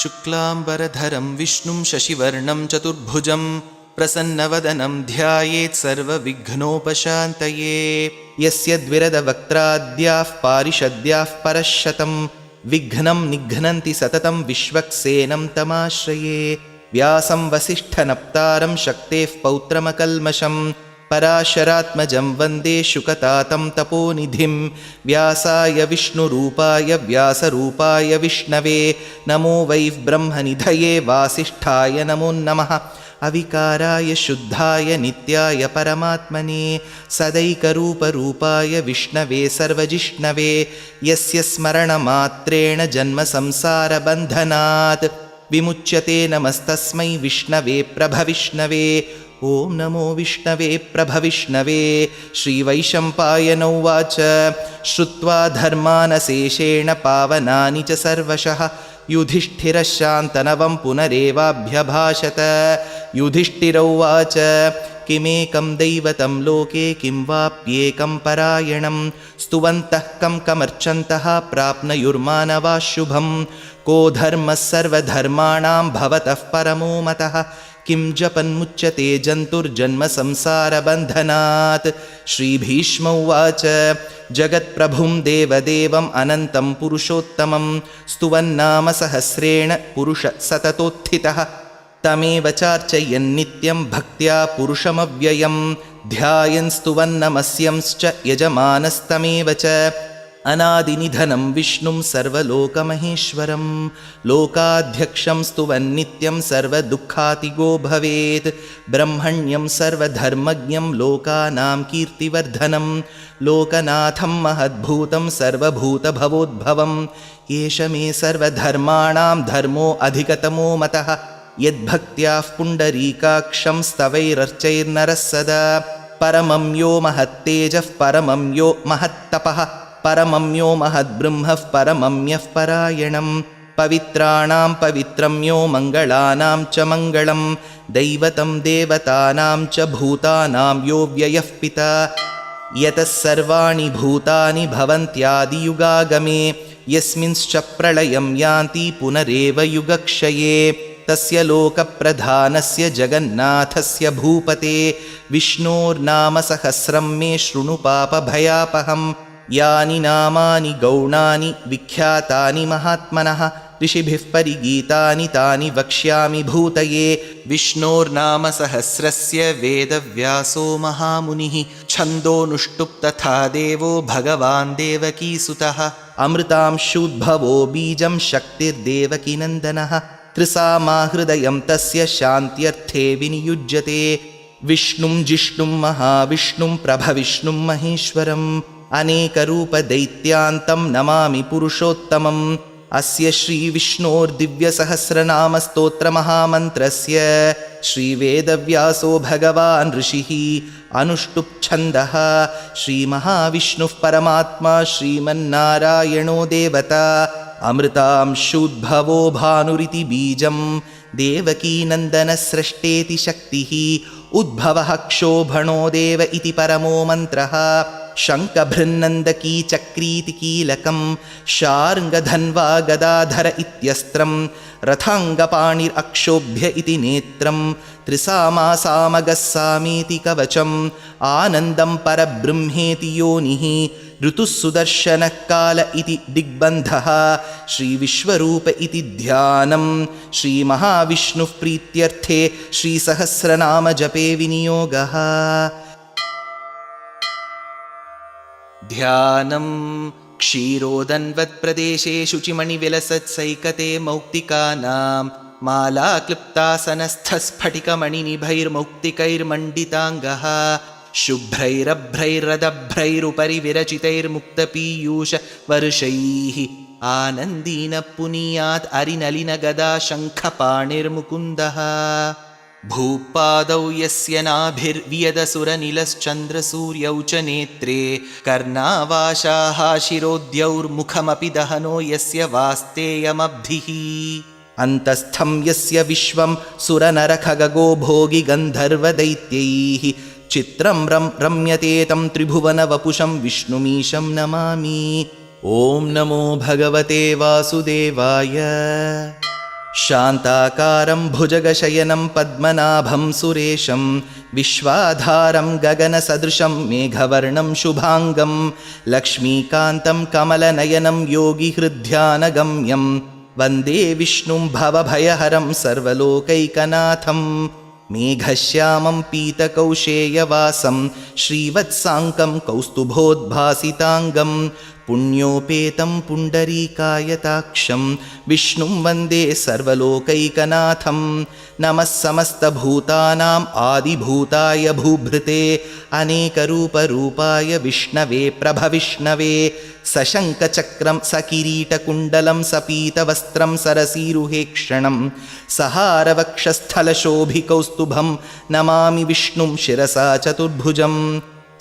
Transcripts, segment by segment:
शुक्लाम्बरधरं विष्णुं शशिवर्णं चतुर्भुजं प्रसन्नवदनं ध्यायेत् सर्वविघ्नोपशान्तये। यस्य द्विरदवक्त्राद्याः पारिषद्याः परश्शतं विघ्नं निघ्नन्ति सततं विश्वक्सेनं तमाश्रये। व्यासं वसिष्ठनप्तारं शक्तेः पौत्रमकल्मषं पराशरात्मजं वन्दे शुकतातं तपोनिधिं। व्यासाय विष्णुरूपाय व्यासरूपाय विष्णवे नमो वै ब्रह्मनिधये वासिष्ठाय नमो नमः। अविकाराय शुद्धाय नित्याय परमात्मने सदैकरूपरूपाय विष्णवे सर्वजिष्णवे यस्य स्मरणमात्रेण जन्मसंसारबन्धनात् विमुच्यते। नमस्तस्मै विष्णवे प्रभविष्णवे। ॐ नमो विष्णवे प्रभविष्णवे। श्रीवैशम्पायन उवाच श्रुत्वा धर्मानशेषेण पावनानि च सर्वशः युधिष्ठिरः शान्तनवं पुनरेवाभ्यभाषत। युधिष्ठिर उवाच किमेकं दैवतं लोके किं वाप्येकं परायणं स्तुवन्तः कं कमर्चन्तः प्राप्नुयुर्मानवाः शुभं। को धर्मः सर्वधर्माणां भवतः परमो मतः किं जपन्मुच्यते जन्तुर्जन्मसंसारबन्धनात्। श्रीभीष्म उवाच जगत्प्रभुं देवदेवम् अनन्तं पुरुषोत्तमं स्तुवन्नाम सहस्रेण पुरुषः सततोत्थितः तमेव चार्चयन्नित्यं भक्त्या पुरुषमव्ययं ध्यायन् स्तुवन्नमस्यंश्च यजमानस्तमेव च। अनादिनिधनं विष्णुं सर्वलोकमहेश्वरं लोकाध्यक्षं स्तुवन्नित्यं सर्वदुःखातिगो भवेत्। ब्रह्मण्यं सर्वधर्मज्ञं लोकानां कीर्तिवर्धनं लोकनाथं महद्भूतं सर्वभूतभवोद्भवं। एष मे सर्वधर्माणां धर्मो अधिकतमो मतः यद्भक्त्याः पुण्डरीकाक्षं स्तवैरर्चैर्नरः सदा। परमं यो महत्तेजः परमं यो महत्तपः परमं यो महद्ब्रह्मः परमं यः परायणं। पवित्राणां पवित्रं यो मङ्गलानां च मङ्गलं दैवतं देवतानां च भूतानां यो व्ययः पिता। यतः सर्वाणि भूतानि भवन्त्यादियुगागमे यस्मिंश्च प्रलयं यान्ति पुनरेव युगक्षये। तस्य लोकप्रधानस्य जगन्नाथस्य भूपते विष्णोर्नाम सहस्रं मे शृणु पापभयापहम्। यानि नामानि गौणानि विख्यातानि महात्मनः ऋषिभिः परिगीतानि तानि वक्ष्यामि भूतये। विष्णोर्नाम सहस्रस्य वेदव्यासो महामुनिः छन्दोनुष्टुप् तथा देवो भगवान् देवकीसुतः। अमृतांशूद्भवो बीजं शक्तिर्देवकीनन्दनः त्रिसामाहृदयं तस्य शान्त्यर्थे विनियुज्यते। विष्णुं जिष्णुं महाविष्णुं प्रभविष्णुं महेश्वरम् अनेकरूपदैत्यान्तं नमामि पुरुषोत्तमम्। अस्य श्रीविष्णोर्दिव्यसहस्रनामस्तोत्रमहामन्त्रस्य श्रीवेदव्यासो भगवान् ऋषिः अनुष्टुप्छन्दः। श्रीमहाविष्णुः परमात्मा श्रीमन्नारायणो देवता अमृतांशूद्भवो भानुरिति बीजं देवकीनन्दनस्रष्टेति शक्तिः उद्भवः क्षोभणो देव इति परमो मन्त्रः। शङ्खभृन्नन्दकी चक्रीति कीलकं शार्ङ्गधन्वा गदाधर इत्यस्त्रं रथाङ्गपाणिरक्षोभ्य इति नेत्रं त्रिसामासामगः सामीति कवचम् आनन्दं परब्रह्मेति योनिः ऋतुः सुदर्शनः काल इति दिग्बन्धः। श्रीविश्वरूप इति ध्यानं श्रीमहाविष्णुः प्रीत्यर्थे श्रीसहस्रनामजपे विनियोगः। ध्यानं क्षीरोदन्वत्प्रदेशे शुचिमणिविलसत्सैकते मौक्तिकानां मालाक्लुप्तासनस्थस्फटिकमणिनिभैर्मौक्तिकैर्मण्डिताङ्गः शुभ्रैरभ्रैरदभ्रैरुपरि विरचितैर्मुक्तपीयूषवर्षैः आनन्दीनः पुनीयात् अरिनलिनगदा शङ्खपाणिर्मुकुन्दः। भूपादौ यस्य नाभिर्वियदसुरनिलश्चन्द्रसूर्यौ च नेत्रे कर्णावाशाः शिरोद्यौर्मुखमपि दहनो यस्य वास्तेयमब्धिः। अन्तस्थं यस्य विश्वं सुरनरखगो भोगि गन्धर्वदैत्यैः चित्रं रम्यते तं त्रिभुवनवपुषं विष्णुमीशं नमामि। ॐ नमो भगवते वासुदेवाय। शान्ताकारं भुजगशयनं पद्मनाभं सुरेशं विश्वाधारं गगनसदृशं मेघवर्णं शुभाङ्गं लक्ष्मीकान्तं कमलनयनं योगिहृद्ध्यानगम्यं वन्दे विष्णुं भवभयहरं सर्वलोकैकनाथं मेघश्यामं पीतकौशेयवासं श्रीवत्साङ्कं कौस्तुभोद्भासिताङ्गं पुण्योपेतं पुण्डरीकायताक्षं विष्णुं वन्दे सर्वलोकैकनाथं नमः समस्तभूतानाम् आदिभूताय भूभृते अनेकरूपरूपाय विष्णवे प्रभविष्णवे सशङ्खचक्रं सकिरीटकुण्डलं सपीतवस्त्रं सरसीरुहेक्षणं सहारवक्षस्थलशोभिकौस्तुभं नमामि विष्णुं शिरसा चतुर्भुजं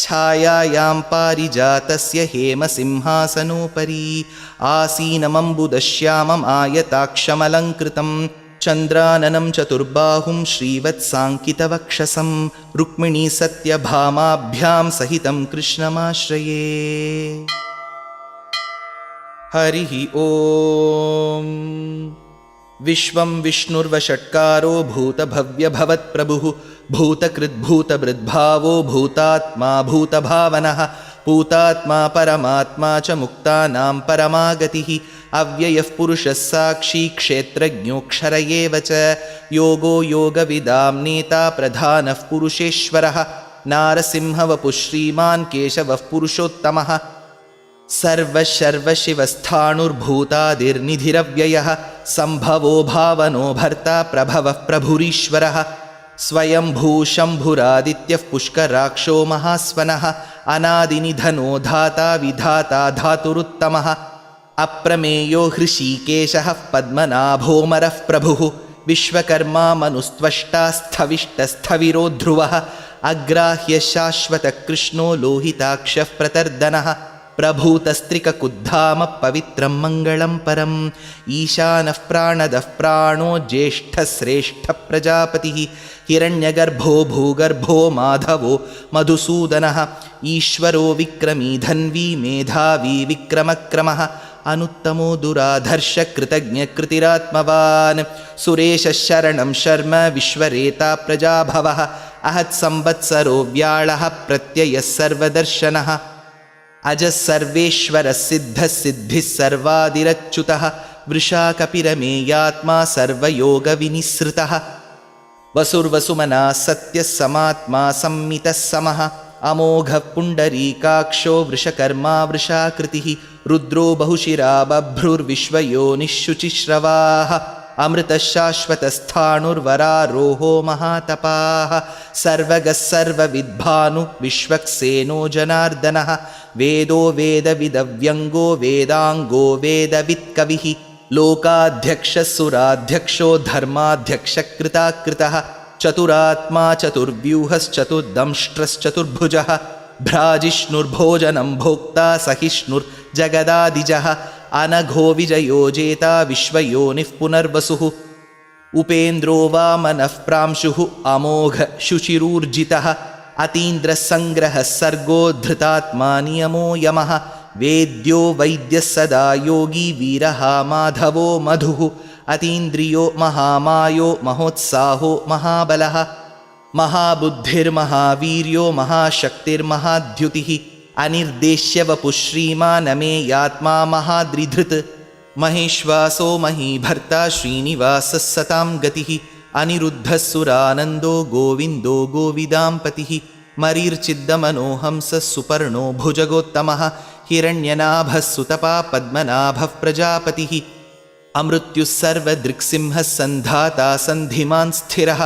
छायायां पारिजातस्य हेमसिंहासनोपरि आसीनमम्बुदश्यामम् आयताक्षमलङ्कृतं चन्द्राननं चतुर्बाहुं श्रीवत्साङ्कितवक्षसं रुक्मिणीसत्यभामाभ्यां सहितं कृष्णमाश्रये। हरिः ॐ। विश्वं विष्णुर्वषट्कारो भूतभव्यभवत्प्रभुः भूतकृद्भूतभृद्भावो भूतात्मा भूतभावनः भूतात्मा परमात्मा च मुक्तानां परमागतिः अव्ययः पुरुषः साक्षी क्षेत्रज्ञोऽक्षर एव च योगो योगविदां नेता प्रधानः पुरुषेश्वरः नारसिंहवपुः श्रीमान् केशवः पुरुषोत्तमः सर्वशर्वशिवस्थाणुर्भूतादिर्निधिरव्ययः सम्भवो भावनो भर्ता प्रभवः प्रभुरीश्वरः स्वयंभू शम्भुरादित्यः पुष्कराक्षो महास्वनः अनादिनिधनो धाता विधाता धातुरुत्तमः अप्रमेयो हृषीकेशः पद्मनाभोमरः प्रभुः विश्वकर्मा मनुस्त्वष्टा स्थविष्टस्थविरो ध्रुवः अग्राह्य शाश्वतकृष्णो लोहिताक्षः प्रतर्दनः प्रभूतस्त्रिककुद्धामः पवित्रं मङ्गलं परम् ईशानः प्राणदः प्राणो ज्येष्ठश्रेष्ठप्रजापतिः हिरण्यगर्भो भूगर्भो माधवो मधुसूदनः ईश्वरो विक्रमी धन्वी मेधावी विक्रमक्रमः अनुत्तमो दुराधर्षकृतज्ञकृतिरात्मवान् सुरेशः शरणं शर्म विश्वरेता प्रजाभवः अहत्संवत्सरो व्याळः प्रत्ययः सर्वदर्शनः अजः सर्वेश्वरः सिद्धः सिद्धिः सर्वादिरच्युतः वृषा कपिरमेयात्मा सर्वयोगविनिसृतः वसुर्वसुमना सत्यः समात्मा संमितः समः अमोघः पुण्डरीकाक्षो वृषकर्मा वृषाकृतिः रुद्रो बहुशिरा बभ्रुर्विश्वयोनिः शुचिश्रवाः अमृतः शाश्वतस्थाणुर्वरारोहो महातपाः सर्वगः सर्वविद्भानु विश्वक्सेनो जनार्दनः वेदो वेदविदव्यङ्गो वेदाङ्गो वेदवित्कविः लोकाध्यक्षः सुराध्यक्षो धर्माध्यक्षकृताकृतः चतुरात्मा चतुर्व्यूहश्चतुर्दंष्ट्रश्चतुर्भुजः भ्राजिष्णुर्भोजनं भोक्ता सहिष्णुर्जगदादिजः अनघो विजयो जेता विश्वयोनिः पुनर्वसुः उपेन्द्रो वामनः प्रांशुः अमोघ शुचिरूर्जितः अतीन्द्रसङ्ग्रहः सर्गो धृतात्मा नियमो यमः वेद्यो वैद्यः सदा योगी वीरः माधवो मधुः अतीन्द्रियो महामायो महोत्साहो महाबलः महाबुद्धिर्महावीर्यो महाशक्तिर्महाद्युतिः अनिर्देश्य वपुः श्रीमानमेयात्मा महाद्रिधृत् महेश्वासो महीभर्ता श्रीनिवासः सतां गतिः अनिरुद्धः सुरानन्दो गोविन्दो गोविदाम्पतिः मरीर्चिद्दमनोहंसः सुपर्णो भुजगोत्तमः हिरण्यनाभः सुतपा पद्मनाभः प्रजापतिः अमृत्युः सर्वदृक्सिंहः सन्धाता सन्धिमान् स्थिरः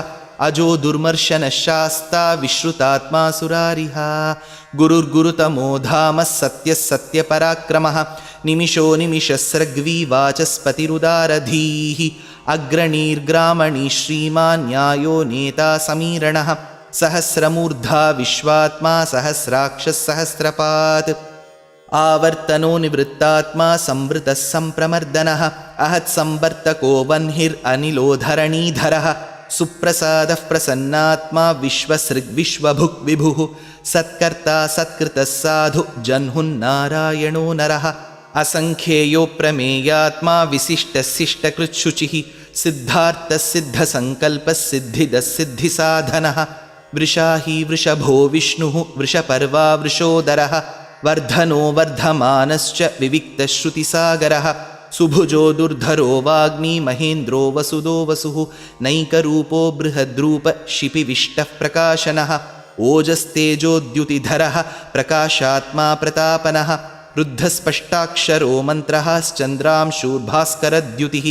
अजो दुर्मर्शनः शास्ता विश्रुतात्मा सुरारिः गुरुर्गुरुतमो धामः सत्यः सत्यपराक्रमः निमिषो निमिषस्रग्वी वाचस्पतिरुदारधीः अग्रणीर्ग्रामणी श्रीमान् न्यायो नेता समीरणः सहस्रमूर्धा विश्वात्मा सहस्राक्षः सहस्रपात् आवर्तनो निवृत्तात्मा संवृतः सम्प्रमर्दनः अहत्संवर्तको वह्निरनिलोधरणीधरः सुप्रसादः प्रसन्नात्मा विश्वसृग्विश्वभुक् विभुः सत्कर्ता सत्कृतः साधु जह्नुन्नारायणो नरः असङ्ख्येयो प्रमेयात्मा विशिष्टशिष्टकृच्छुचिः सिद्धार्थसिद्धसङ्कल्पसिद्धिदसिद्धिसाधनः वृषाही वृषभो विष्णुः वृषपर्वा वृषोदरः वर्धनो वर्धमानश्च विविक्तश्रुतिसागरः सुभुजो दुर्धरो वाग्मी महेन्द्रो वसुदो वसुः नैकरूपो बृहद्रूप शिपिविष्टः प्रकाशनः ओजस्तेजोद्युतिधरः प्रकाशात्मा प्रतापनः रुद्धस्पष्टाक्षरो मन्त्रः स्चन्द्रांशूर्भास्करद्युतिः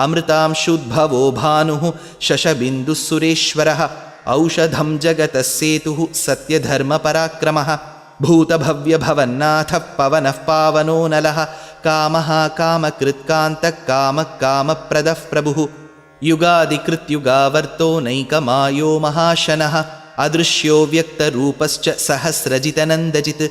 अमृतांशुद्भवो भानुः शशबिन्दुः सुरेश्वरः औषधं जगतः सेतुः सत्यधर्मपराक्रमः भूतभव्यभवन्नाथः पवनः पावनो नलः कामः कामकृत्कान्तः कामः कामप्रदः प्रभुः युगादिकृत्युगावर्तो नैकमायो महाशनः अदृश्यो व्यक्तरूपश्च सहस्रजितनन्दजित्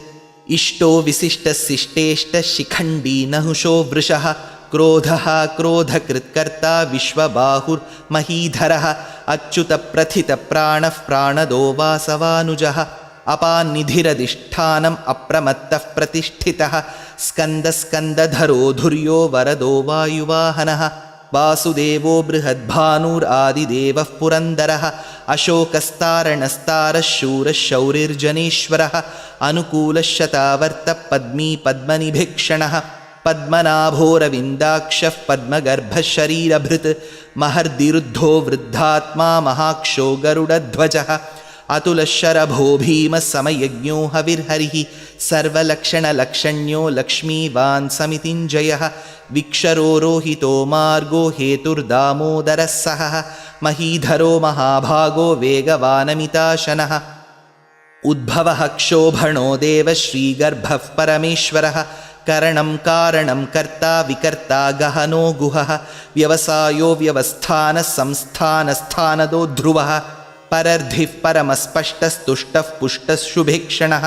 इष्टो विशिष्टशिष्टेष्टशिखण्डी नहुषो वृषः क्रोधः क्रोधकृत्कर्ता विश्वबाहुर्महीधरः अच्युतप्रथितप्राणः प्राणदो वासवानुजः अपान्निधिरधिष्ठानम् अप्रमत्तः प्रतिष्ठितः स्कन्दस्कन्दधरो धुर्यो वरदो वायुवाहनः वासुदेवो बृहद्भानुरादिदेवः पुरन्दरः अशोकस्तारणस्तारः शूरः शौरिर्जनेश्वरः अनुकूलः शतावर्तः पद्मी पद्मनिभीक्षणः पद्मनाभोरविन्दाक्षः पद्मगर्भः शरीरभृत् महर्दिरुद्धो वृद्धात्मा महाक्षो गरुडध्वजः अतुलशरभो भीमः समयज्ञो हविर्हरिः सर्वलक्षणलक्षण्यो लक्ष्मीवान् समितिञ्जयः विक्षरो रोहितो मार्गो हेतुर्दामोदरः सहः महीधरो महाभागो वेगवानमिताशनः उद्भवः क्षोभणो देव श्रीगर्भः परमेश्वरः करणं कारणं कर्ता विकर्ता गहनो गुहः व्यवसायो व्यवस्थानः संस्थानस्थानदो ध्रुवः परर्धिः परमस्पष्टस्तुष्टः पुष्टः शुभेक्षणः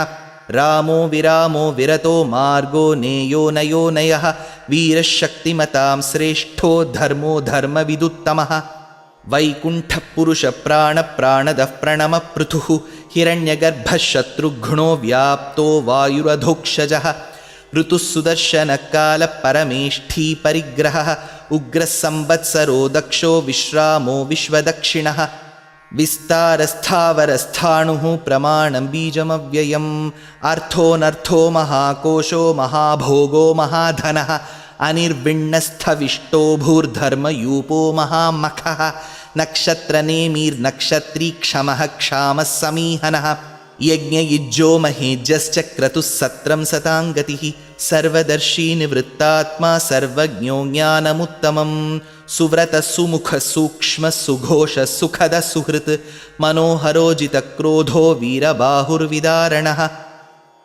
रामो विरामो विरतो मार्गो नेयो नयो नयः वीरशक्तिमतां श्रेष्ठो धर्मो धर्मविदुत्तमः वैकुण्ठः पुरुषप्राणप्राणदः प्रणमपृथुः हिरण्यगर्भः शत्रुघ्नो व्याप्तो वायुरधोक्षजः ऋतुः सुदर्शनकालः परमेष्ठी परिग्रहः उग्रः संवत्सरो दक्षो विश्रामो विश्वदक्षिणः विस्तारस्थावरस्थाणुः प्रमाणं बीजमव्ययम् अर्थोऽनर्थो महाकोशो महाभोगो महाधनः अनिर्विण्णस्थविष्टो भूर्धर्मयूपो महामखः नक्षत्रनेमिर्नक्षत्री क्षमः क्षामः समीहनः यज्ञयुज्यो महेज्यश्च क्रतुः सत्रं सताङ्गतिः सर्वदर्शी निवृत्तात्मा सर्वज्ञो ज्ञानमुत्तमं सुव्रतः सुमुखः सूक्ष्मः सुघोषः सुखदः सुहृत् मनोहरोजितक्रोधो वीरबाहुर्विदारणः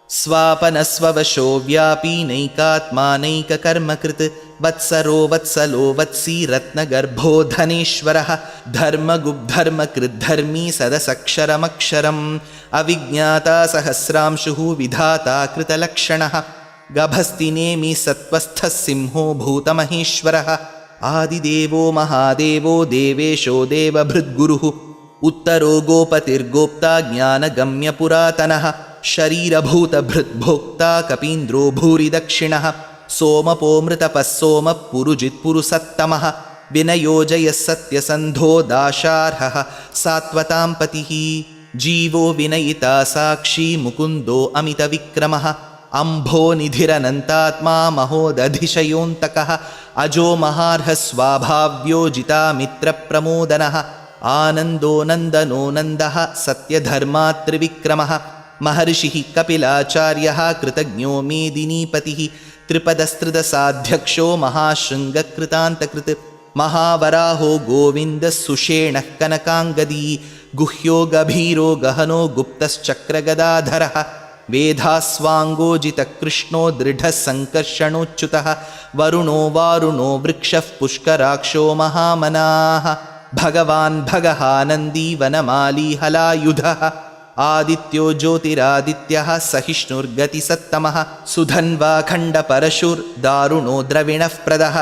स्वापनस्ववशो व्यापी नैकात्मा नैककर्मकृत् वत्सरो वत्सलो वत्सी रत्नगर्भो धनेश्वरः धर्मगुब्धर्मकृद्धर्मी सदसक्षरमक्षरम् अविज्ञाता सहस्रांशुः विधाता कृतलक्षणः गभस्तिनेमि सत्त्वस्थः सिंहो भूतमहेश्वरः आदिदेवो महादेवो देवेशो देवभृद्गुरुः उत्तरो गोपतिर्गोप्ता ज्ञानगम्यपुरातनः शरीरभूतभृद्भोक्ता कपीन्द्रो भूरि दक्षिणः सोमपोमृतपः सोमः पुरुजित्पुरुसत्तमः विनयोजयः सत्यसन्धो दाशार्हः सात्वतां पतिः जीवो विनयिता साक्षी मुकुन्दो अमितविक्रमः अम्भो निधिरनन्तात्मा महोदधिशयोऽन्तकः अजो महार्हः स्वाभाव्यो जितामित्रप्रमोदनः आनन्दो नन्दनो नन्दः सत्यधर्मात्रिविक्रमः महर्षिः कपिलाचार्यः कृतज्ञो मेदिनीपतिः त्रिपदस्त्रिदशाध्यक्षो महाशृङ्गकृतान्तकृत् महावराहो गोविन्दः सुषेणः कनकाङ्गदी गुह्यो गभीरो गहनो गुप्तश्चक्रगदाधरः वेधास्वाङ्गोजितकृष्णो दृढः सङ्कर्षणोच्युतः वरुणो वारुणो वृक्षः पुष्कराक्षो महामनाः भगवान् भगहानन्दी वनमाली हलायुधः आदित्यो ज्योतिरादित्यः सहिष्णुर्गतिसत्तमः सुधन्वाखण्डपरशुर्दारुणो द्रविणः प्रदः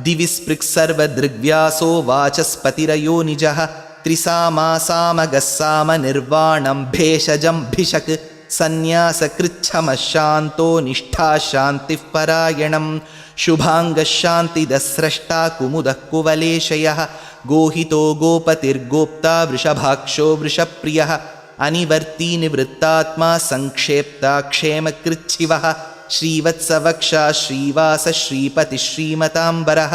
दिवि स्पृक्सर्वदृग्व्यासो वाचस्पतिरयो निजः त्रिसामासामगः सामनिर्वाणं भेषजं भिषक् सन्न्यासकृच्छमः शान्तो निष्ठा शान्तिः परायणं शुभाङ्गशान्तिदस्रष्टा कुमुदः कुवलेशयः गोहितो गोपतिर्गोप्ता वृषभाक्षो वृषप्रियः अनिवर्ती निवृत्तात्मा संक्षेप्ता क्षेमकृच्छिवः श्रीवत्सवक्षा श्रीवास श्रीपति श्रीमताम्बरः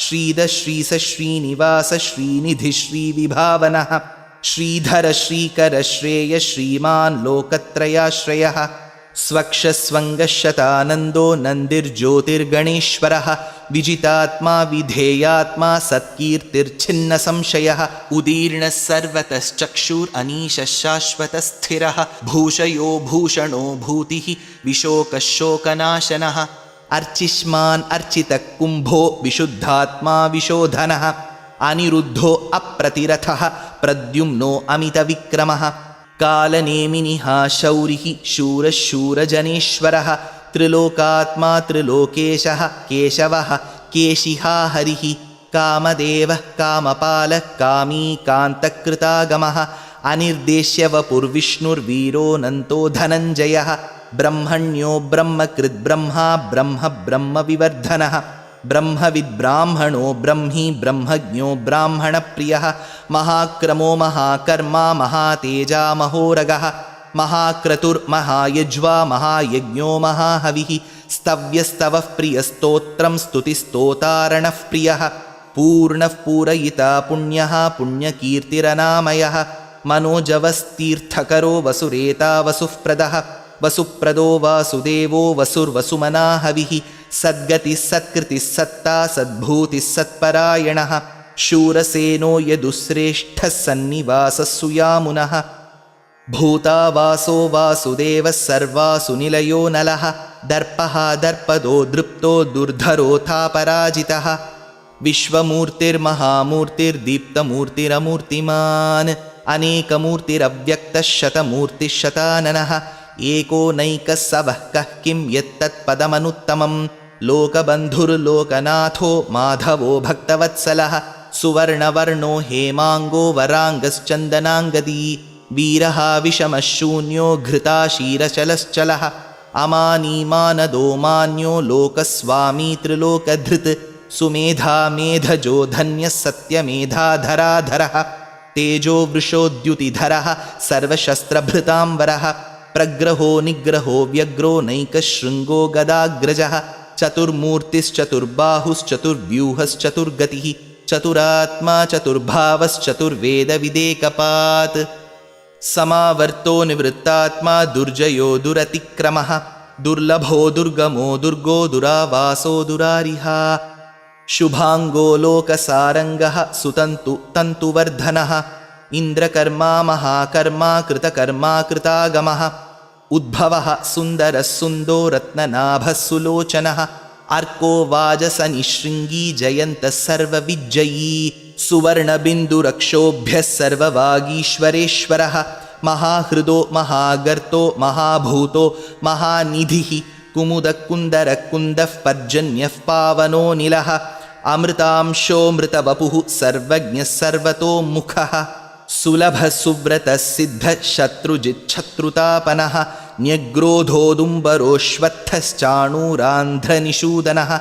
श्रीद श्रीस श्रीनिवास श्रीनिधि श्रीविभावनः श्रीधर श्रीकर श्रेय श्रीमान् लोकत्रयाश्रयः स्वक्षस्वङ्गशतानन्दो नन्दिर्ज्योतिर्गणेश्वरः विजितात्मा विधेयात्मा सत्कीर्तिर्छिन्नसंशयः उदीर्णः सर्वतश्चक्षुरनीशः शाश्वतस्थिरः भूषयो भूषणो भूतिः विशोकः शोकनाशनः अर्चिष्मान् अर्चितः कुम्भो विशुद्धात्मा विशोधनः अनिरुद्धो अप्रतिरथः प्रद्युम्नो अमितविक्रमः कालनेमिनिः शौरिः शूरः शूरजनेश्वरः त्रिलोकात्मा त्रिलोकेशः केशवः केशिहा हरिः कामदेवः कामपालः कामी कान्तकृतागमः अनिर्देश्य वपुर्विष्णुर्वीरोऽनन्तो धनञ्जयः ब्रह्मण्यो ब्रह्मकृद्ब्रह्मा ब्रह्म ब्रह्मविवर्धनः ब्रह्मविद्ब्राह्मणो ब्रह्मी ब्रह्मज्ञो ब्राह्मणप्रियः महाक्रमो महाकर्मा महातेजा महोरगः महाक्रतुर्महायज्वा महायज्ञो महाहविः स्तव्यस्तवः प्रियस्तोत्रं स्तुतिस्तोतारणः प्रियः पूर्णः पूरयिता पुण्यः पुण्यकीर्तिरनामयः मनोजवस्तीर्थकरो वसुरेता वसुःप्रदः वसुप्रदो वासुदेवो वसुर्वसुमनाहविः सद्गतिः सत्कृतिः सत्ता सद्भूतिः सत्परायणः शूरसेनो यदुश्रेष्ठः सन्निवासः सुयामुनः भूतावासो वासुदेवः सर्वासु निलयो नलः दर्पः दर्पदो दृप्तो दुर्धरोऽथापराजितः विश्वमूर्तिर्महामूर्तिर्दीप्तमूर्तिरमूर्तिमान् अनेकमूर्तिरव्यक्तः शतमूर्तिः शताननः एको नैकः सवः कः किं यत्तत्पदमनुत्तमं लोकबन्धुर्लोकनाथो माधवो भक्तवत्सलः सुवर्णवर्णो हेमाङ्गो वराङ्गश्चन्दनाङ्गदी वीरः विषमः शून्यो घृताशीरचलश्चलः अमानीमानदो मान्यो लोकस्वामी त्रिलोकधृत् सुमेधा मेधजो धन्यः सत्यमेधाधराधरः तेजो वृषोद्युतिधरः सर्वशस्त्रभृताम्बरः प्रग्रहो निग्रहो व्यग्रो नैकशृङ्गो गदाग्रजः चतुर्मूर्तिश्चतुर्बाहुश्चतुर्व्यूहश्चतुर्गतिः चतुरात्मा चतुर्भावश्चतुर्वेदविदेकपात् समावर्तो निवृत्तात्मा दुर्जयो दुरतिक्रमः दुर्लभो दुर्गमो दुर्गो दुरावासो दुरारिहा शुभाङ्गो लोकसारङ्गः सुतन्तु तन्तुवर्धनः इन्द्रकर्मा महाकर्मा कृतकर्मा कृतागमः उद्भवः सुन्दरः सुन्दो रत्ननाभः सुलोचनः अर्को वाजसनिशृङ्गी जयन्तः सर्वविज्जयी सुवर्णबिन्दुरक्षोभ्यः सर्ववागीश्वरेश्वरः महाहृदो महागर्तो महाभूतो महानिधिः कुमुदकुन्दरकुन्दः पर्जन्यः पावनो निलः अमृतांशोऽमृतवपुः सर्वज्ञः सर्वतोमुखः सुलभः सुव्रतः सिद्धः शत्रुजिच्छत्रुतापनः न्यग्रोधोदुम्बरोऽश्वत्थश्चाणूरान्ध्रनिषूदनः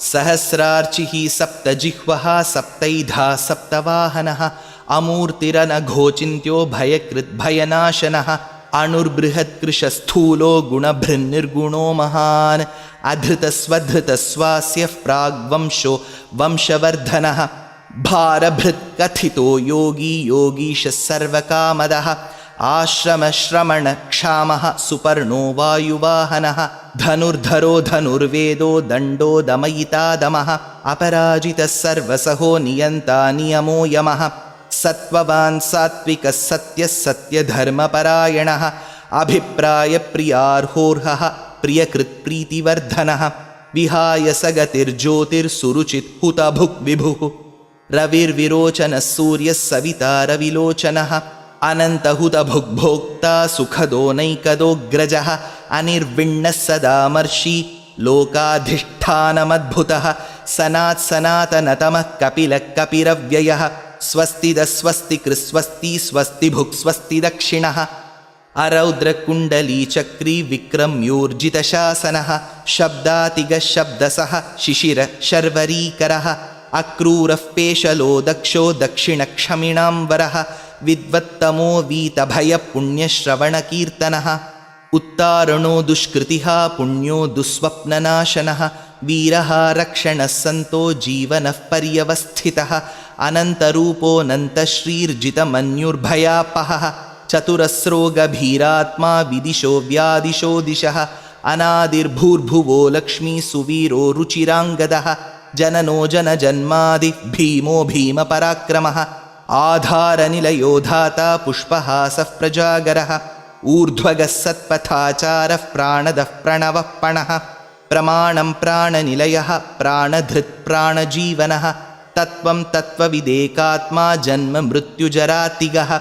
सहस्रार्चिः सप्तजिह्वः सप्तैधा सप्तवाहनः अमूर्तिरनघोचिन्त्यो भयकृद्भयनाशनः अणुर्बृहत्कृशस्थूलो गुणभृन्निर्गुणो महान् अधृतस्वधृतस्वास्यः प्राग्वंशो वंशवर्धनः भारभृत्कथितो योगी योगीशः सर्वकामदः आश्रमश्रमणक्षामः सुपर्णो वायुवाहनः धनुर्धरो धनुर्वेदो दण्डो दमयितादमः अपराजितः सर्वसहो नियन्ता नियमो यमः सत्त्ववान् सात्विकः सत्यः सत्यधर्मपरायणः अभिप्रायप्रियार्होर्हः प्रियकृत्प्रीतिवर्धनः विहाय सगतिर्ज्योतिर्सुरुचित् हुतभुक् विभुः रविर्विरोचनः सूर्यः सविता रविलोचनः अनन्तहुतभुग्भोक्ता सुखदो नैकदोऽग्रजः अनिर्विण्णः सदामर्षि लोकाधिष्ठानमद्भुतः सनात्सनातनतमः कपिलः कपिरव्ययः स्वस्तिदस्वस्तिकृस्वस्ति स्वस्तिभुक् स्वस्ति दक्षिणः अरौद्रकुण्डलीचक्री विक्रम्योर्जितशासनः शब्दातिगः शब्दसः शिशिर शर्वरीकरः अक्रूरः पेशलो दक्षो दक्षिणक्षमिणाम्बरः विद्वत्तमो वीतभयपुण्यश्रवणकीर्तनः उत्तारणो दुष्कृतिः पुण्यो दुःस्वप्ननाशनः वीरः रक्षणः सन्तो जीवनः पर्यवस्थितः अनन्तरूपोऽनन्तश्रीर्जितमन्युर्भयापहः चतुरस्रो गभीरात्मा विदिशो व्यादिशो दिशः अनादिर्भूर्भुवो लक्ष्मी सुवीरो रुचिराङ्गदः जननो जनजन्मादि भीमो भीमपराक्रमः आधारनिलयो धाता पुष्पहासः प्रजागरः ऊर्ध्वगः सत्पथाचारः प्राणदः प्रणवः पणः प्रमाणं प्राणनिलयः प्राणधृत् प्राणजीवनः तत्त्वं तत्त्वविदेकात्मा जन्म मृत्युजरातिगः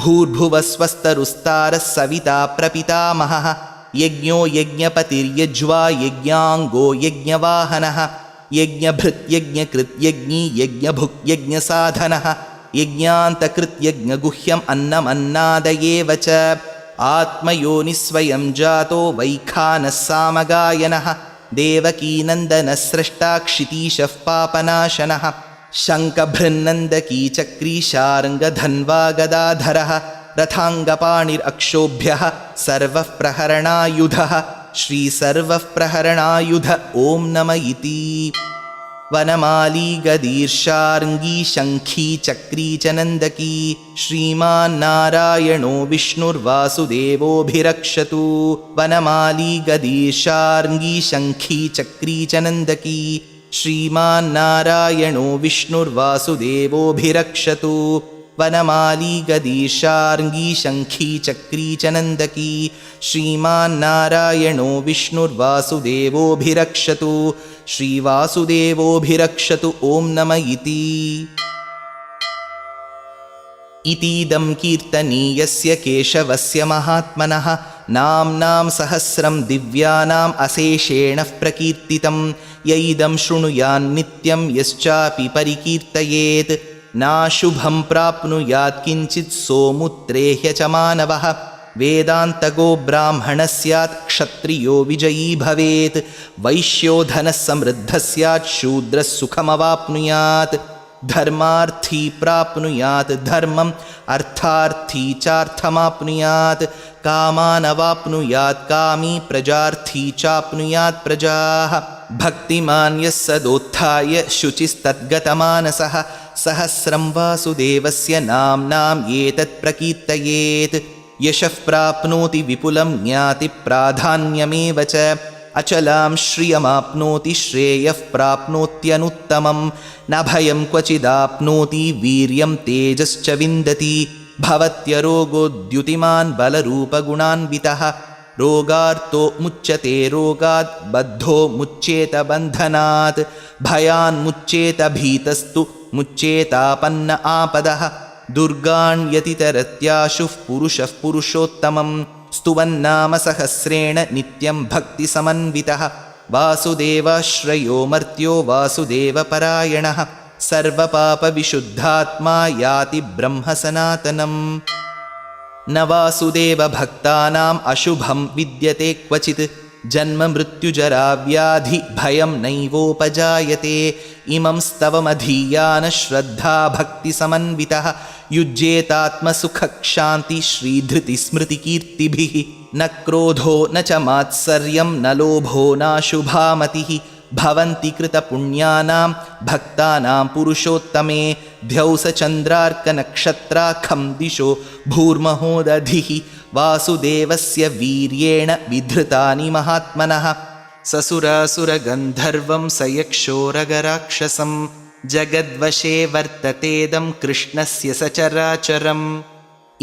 भूर्भुवस्वस्तरुस्तारः सविता प्रपितामहः यज्ञो यज्ञपतिर्यज्वा यज्ञाङ्गो यज्ञवाहनः यज्ञभृत् यज्ञकृत् यज्ञी यज्ञभुक् यज्ञसाधनः यज्ञान्तकृत् यज्ञगुह्यम् अन्नमन्नादयेव च आत्मयोनिस्वयं जातो वैखानः सामगायनः देवकीनन्दनः स्रष्टा क्षितीशः पापनाशनः शङ्खभृन्नन्दकी चक्री शार्ङ्गधन्वा गदाधरः रथाङ्गपाणिरक्षोभ्यः सर्वः प्रहरणायुधः श्रीसर्वः प्रहरणायुध ॐ नम इति वनमाली गदीर्षार्ङ्गी शङ्खी चक्री च नन्दकी श्रीमान्नारायणो विष्णुर्वासुदेवोऽभिरक्षतु वनमाली गदीर्षार्ङ्गी शङ्खी चक्री च नन्दकी श्रीमान्नारायणो विष्णुर्वासुदेवोऽभिरक्षतु वनमाली गदीर्षार्ङ्गी शङ्खी चक्री च नन्दकी श्रीमान्नारायणो विष्णुर्वासुदेवोऽभिरक्षतु श्रीवासुदेवोऽभिरक्षतु ॐ नम इतीदं कीर्तनीयस्य केशवस्य महात्मनः नाम्नां सहस्रं दिव्यानाम् अशेषेण प्रकीर्तितं य इदं शृणुयान्नित्यं यश्चापि परिकीर्तयेत् नाशुभं प्राप्नुयात् किञ्चित् सोमुत्रेह्य च मानवः वेदान्तगो ब्राह्मणः स्यात् क्षत्रियो विजयी भवेत् वैश्यो धनः समृद्धः स्यात् शूद्रः सुखमवाप्नुयात् धर्मार्थी प्राप्नुयात् धर्मम् अर्थार्थी चार्थमाप्नुयात् कामानवाप्नुयात् कामी प्रजार्थी चाप्नुयात् प्रजाः भक्तिमान् यः सदोत्थाय शुचिस्तद्गतमानसः सहस्रं वासुदेवस्य नाम्नाम् एतत् प्रकीर्तयेत् यशः प्राप्नोति विपुलं ज्ञाति प्राधान्यमेव च अचलां श्रियमाप्नोति श्रेयः प्राप्नोत्यनुत्तमं न भयं क्वचिदाप्नोति वीर्यं तेजश्च विन्दति भवत्यरोगोद्युतिमान् बलरूपगुणान्वितः रोगार्तो मुच्यते रोगात् बद्धो मुच्येत बन्धनात् भयान्मुच्येत भीतस्तु मुच्येतापन्न आपदः दुर्गाण्यतितरत्याशुः पुरुषः पुरुषोत्तमं स्तुवन्नाम सहस्रेण नित्यं भक्तिसमन्वितः वासुदेवाश्रयो मर्त्यो वासुदेवपरायणः सर्वपापविशुद्धात्मा याति ब्रह्मसनातनम् न वासुदेवभक्तानाम् अशुभं विद्यते क्वचित् जन्म मृत्युजरा व्याधि भयं नैवोपजायते इमं स्तवमधीयान श्रद्धा भक्तिसमन्वितः युज्येतात्मसुखक्षान्ति श्रीधृतिस्मृतिकीर्तिभिः न क्रोधो न च मात्सर्यं न लोभो नाशुभामतिः भवन्ति कृतपुण्यानां भक्तानां पुरुषोत्तमे द्यौसचन्द्रार्कनक्षत्राखं दिशो भूर्महोदधिः वासुदेवस्य वीर्येण विधृतानि महात्मनः ससुरासुरगन्धर्वं सयक्षोरगराक्षसं जगद्वशे वर्ततेदं कृष्णस्य सचराचरम्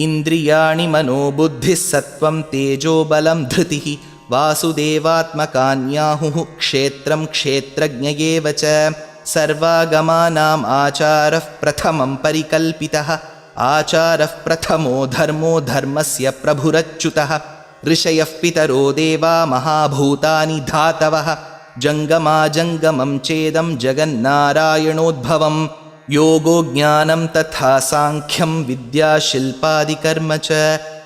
इन्द्रियाणि मनोबुद्धिः सत्त्वं तेजोबलं धृतिः वासुदेवात्मकान्याहुः क्षेत्रं क्षेत्रज्ञ एव च सर्वागमानाम् आचारः प्रथमं परिकल्पितः आचारः प्रथमो धर्मो धर्मस्य प्रभुरच्युतः ऋषयः पितरो देवा महाभूतानि धातवः जङ्गमाजङ्गमं चेदं जगन्नारायणोद्भवं योगो ज्ञानं तथा साङ्ख्यं विद्याशिल्पादिकर्म च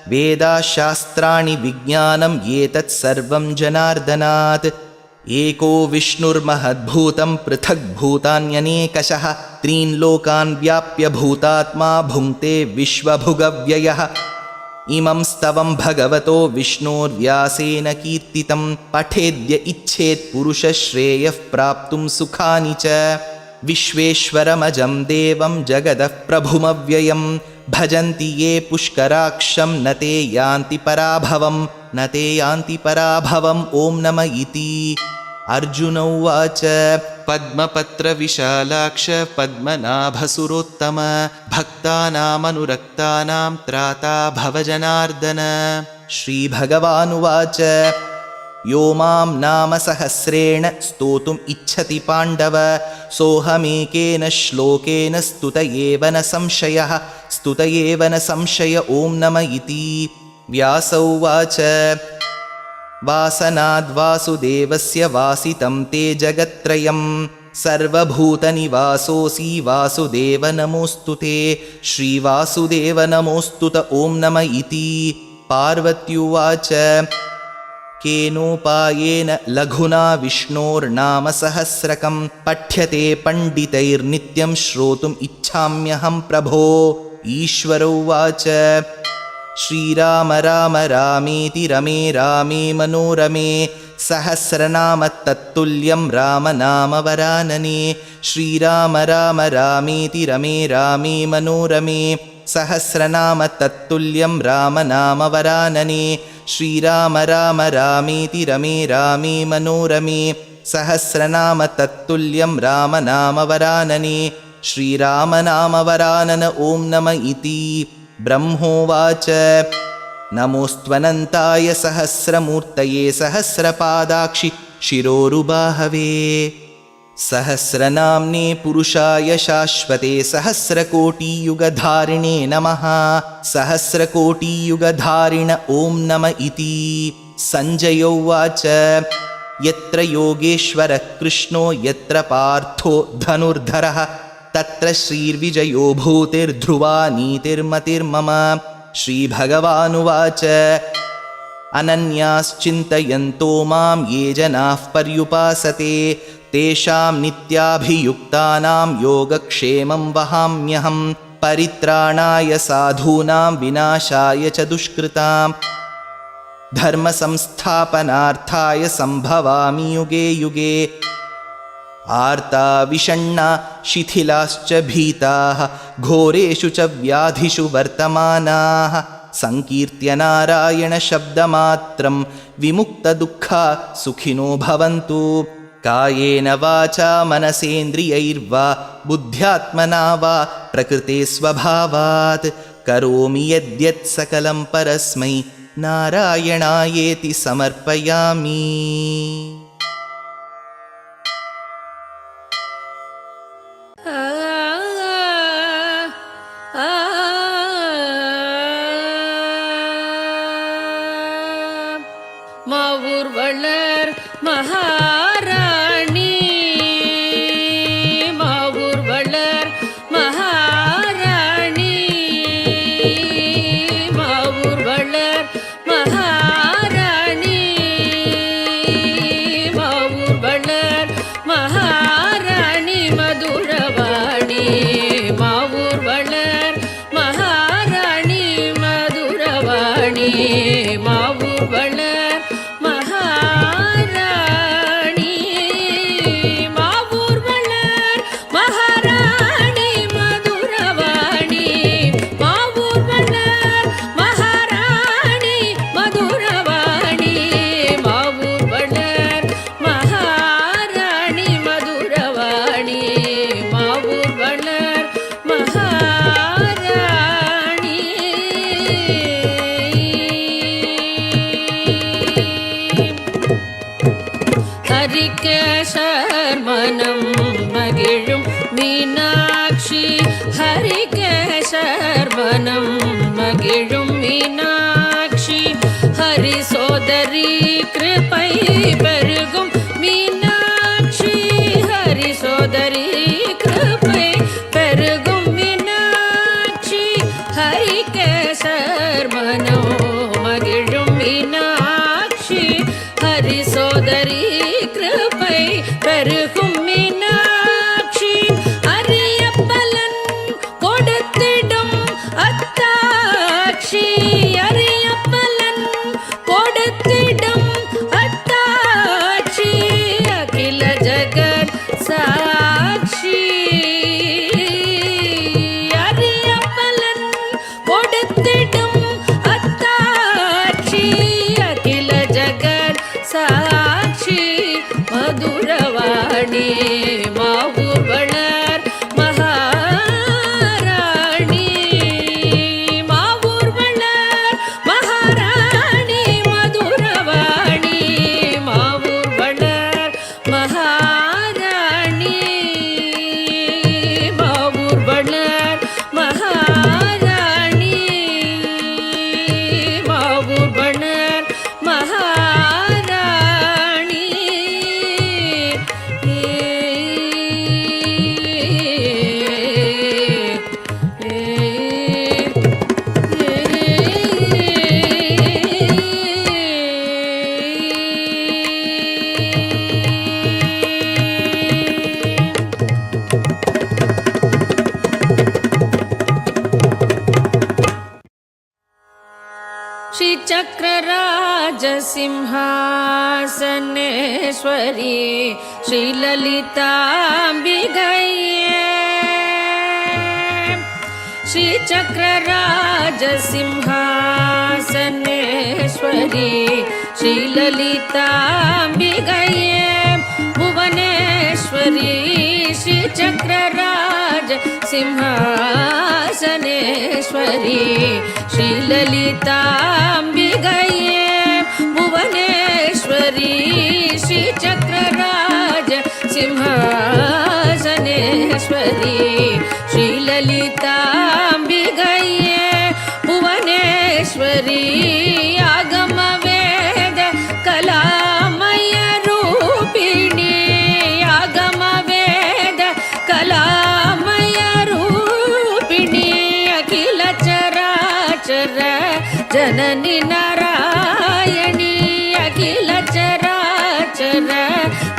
वेदाशास्त्राणि विज्ञानम् एतत् सर्वं जनार्दनात्। एको विष्णुर्महद्भूतं पृथग्भूतान्यनेकशः त्रीन् लोकान् व्याप्य भूतात्मा भुङ्क्ते विश्वभुगव्ययः। इमं स्तवं भगवतो विष्णोर्व्यासेन कीर्तितं पठेद्य इच्छेत् पुरुषश्रेयः प्राप्तुं सुखानि च। विश्वेश्वरमजं देवं जगदः प्रभुमव्ययं भजन्ति ये पुष्कराक्षं न ते यान्ति पराभवम् ॐ नम इति। अर्जुन उवाच पद्मपत्रविशालाक्ष पद्मनाभसुरोत्तम भक्तानामनुरक्तानां त्राता भवजनार्दन। श्रीभगवानुवाच यो मां नाम सहस्रेण स्तोतुम् इच्छति पाण्डव सोऽहमेकेन श्लोकेन स्तुत एव न संशय ॐ नम इति। व्यास उवाच वासनाद्वासुदेवस्य वासितं ते जगत्त्रयं सर्वभूतनिवासोऽसि वासुदेव नमोऽस्तु ते। श्रीवासुदेव नमोऽस्तु त ॐ नम इति। पार्वत्युवाच केनोपायेन लघुना विष्णोर्नाम सहस्रकं पठ्यते पण्डितैर्नित्यं श्रोतुम् इच्छाम्यहं प्रभो। ईश्वर उवाच श्रीराम राम रामेति रमे रामे मनोरमे सहस्रनाम तत्तुल्यं राम नाम वरानने। श्रीराम राम रामेति रमे रामे मनोरमे सहस्रनाम तत्तुल्यं राम नाम वरानने। श्रीराम राम रामेति रमे रामे मनोरमे सहस्रनाम तत्तुल्यं राम नाम वरानने। श्रीराम नाम वरानन ॐ नम इति। ब्रह्मोवाच नमोऽस्त्वनन्ताय सहस्रमूर्तये सहस्रपादाक्षि शिरोरुबाहवे सहस्रनाम्ने पुरुषाय शाश्वते सहस्रकोटियुगधारिणे नमः। सहस्रकोटियुगधारिण ॐ नम इति। सञ्जय उवाच यत्र योगेश्वरः कृष्णो यत्र पार्थो धनुर्धरः तत्र श्रीर्विजयो भूतिर्ध्रुवा नीतिर्मतिर्मम। श्रीभगवानुवाच अनन्याश्चिन्तयन्तो मां ये जनाः पर्युपासते तेषां नित्याभियुक्तानां योगक्षेमं वहाम्यहं परित्राणाय साधूनां विनाशाय च दुष्कृतां धर्मसंस्थापनार्थाय सम्भवामि युगे युगे। आर्ता विषण्णा शिथिलाश्च भीताः घोरेषु च व्याधिषु वर्तमानाः संकीर्त्य नारायणशब्दमात्रं विमुक्तदुःखा सुखिनो भवन्तु। कायेन वाचा मनसेन्द्रियैर्वा बुद्ध्यात्मना वा प्रकृते स्वभावात् करोमि यद्यत् सकलं परस्मै नारायणायेति समर्पयामि। மாவூர்வளர் மகாராணி மாவூர்வளர் மகாராணி மாவூர்வளர் மகாராணி மாவூர்வளர் மகாராணி மதுரவாணி மாவூர்வளர் மகாராணி மதுரவாணி மாவூர்வளர் ஹரிகேசர்மனம் மகிழும் மீனாட்சி ஹரிகேசர்மனம் மகிழும் மீனாட்சி ஹரி சோதரி கிருபை பெருகும் மீனாட்சி ஹரி சோதரி கிருபை பெருகும் மீனாட்சி ஹரிகேசர்மனம் மீனாட்சி அரியப்பலன் கொடுத்திடும் அத்தாட்சி அகில ஜகத் சாட்சி அரியப்பலன் கொடுத்திடும் அத்தாட்சி அகில ஜகத் சாட்சி மதுரவாணி மாவூர் வளர் மகாராணி மாவூர் வளர் மகாராணி மதுரவாணி மாவூர் வளர் மகாராணி மாவூர் வளர் மகாராணி மாவூர் வளர் மகாராணி श्रीचक्रराजसिंहासनेश्वरी श्रीललिताम्बिकये श्रीचक्रराजसिंहासनेश्वरी श्रीललिताम्बिकये भुवनेश्वरी श्रीचक्रराजसिंहासनेश्वरी श्रीललिताम्बिकये भुवनेश्वरी श्रीचक्रराजसिंहासनेश्वरी श्रीललिताम्बिकये भुवनेश्वरी आगमवेद कलामय रूपिणी आगमवेद कलामय रूपिणी अखिल चराचर जननी नारायणी अखिल चराचर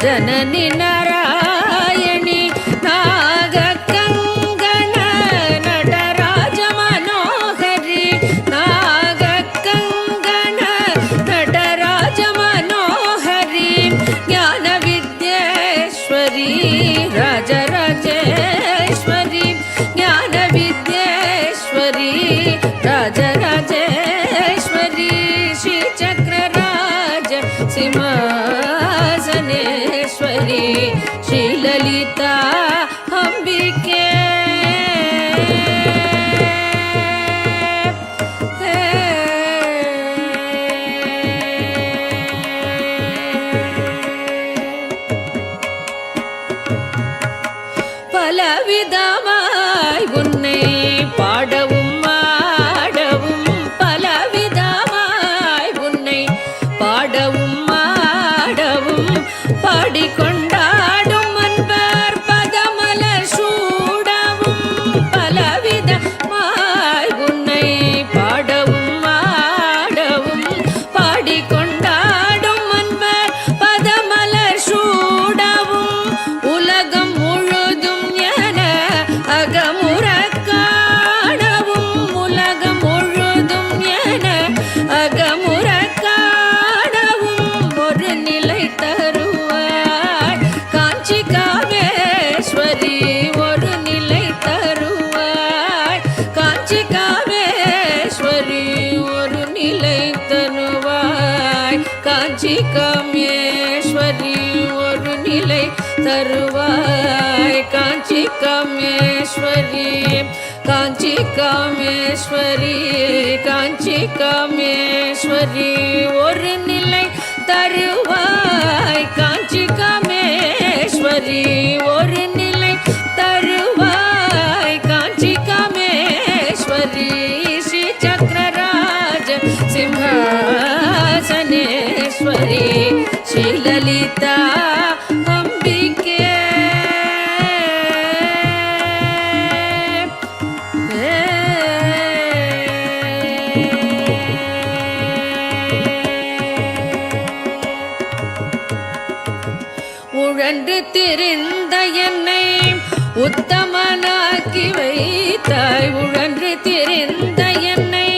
जननी नारायणी नागकङ्गण नटराज मनोहरी नागकङ्गण नटराज मनोहरी ज्ञानविद्येश्वरी राजराजेश्वरी ज्ञानविद्येश्वरी राजराजेश्वरी श्रीचक्रराज सिंहासनेश्वरी श्रीललिता अम्बिके பலவிதமாய் உன்னை பாடவும் ஆடவும் பலவிதமாய் உன்னை பாடவும் ஆடவும் பாடிக்கொண்டாடும் அன்பர் பதமலர் சூடவும் பலவிதமாய் உன்னை பாடவும் ஆடவும் பாடிக்கொண்டாடும் அன்பர் பதமலர் சூடவும் உலகம் முழுதும் என அகமுற காணவும் உலகம் முழுதும் என அகமுற காணவும் ஒரு நிலை தருவாய் காஞ்சி காமேஸ்வரி ஒரு நிலை தருவாய் காஞ்சி காமேஸ்வரி ஒரு நிலை தருவாய் காஞ்சி காமேஸ்வரி ஒரு நிலை தருவாய் காஞ்சி காமேஸ்வரி காஞ்சி காமேஸ்வரி காஞ்சி காமேஸ்வரி ஒரு நிலை தருவாய் காஞ்சி காமேஸ்வரி ஒரு நிலை தருவாய் காஞ்சி காமேஸ்வரி ஸ்ரீ சக்கரராஜ சிம்ஹாசனேஸ்வரி ஸ்ரீ லலிதா அம்பிகே உழன்று திரிந்த என்னை உத்தமனாக்கி வைத்தாய் உழன்று திரிந்த என்னை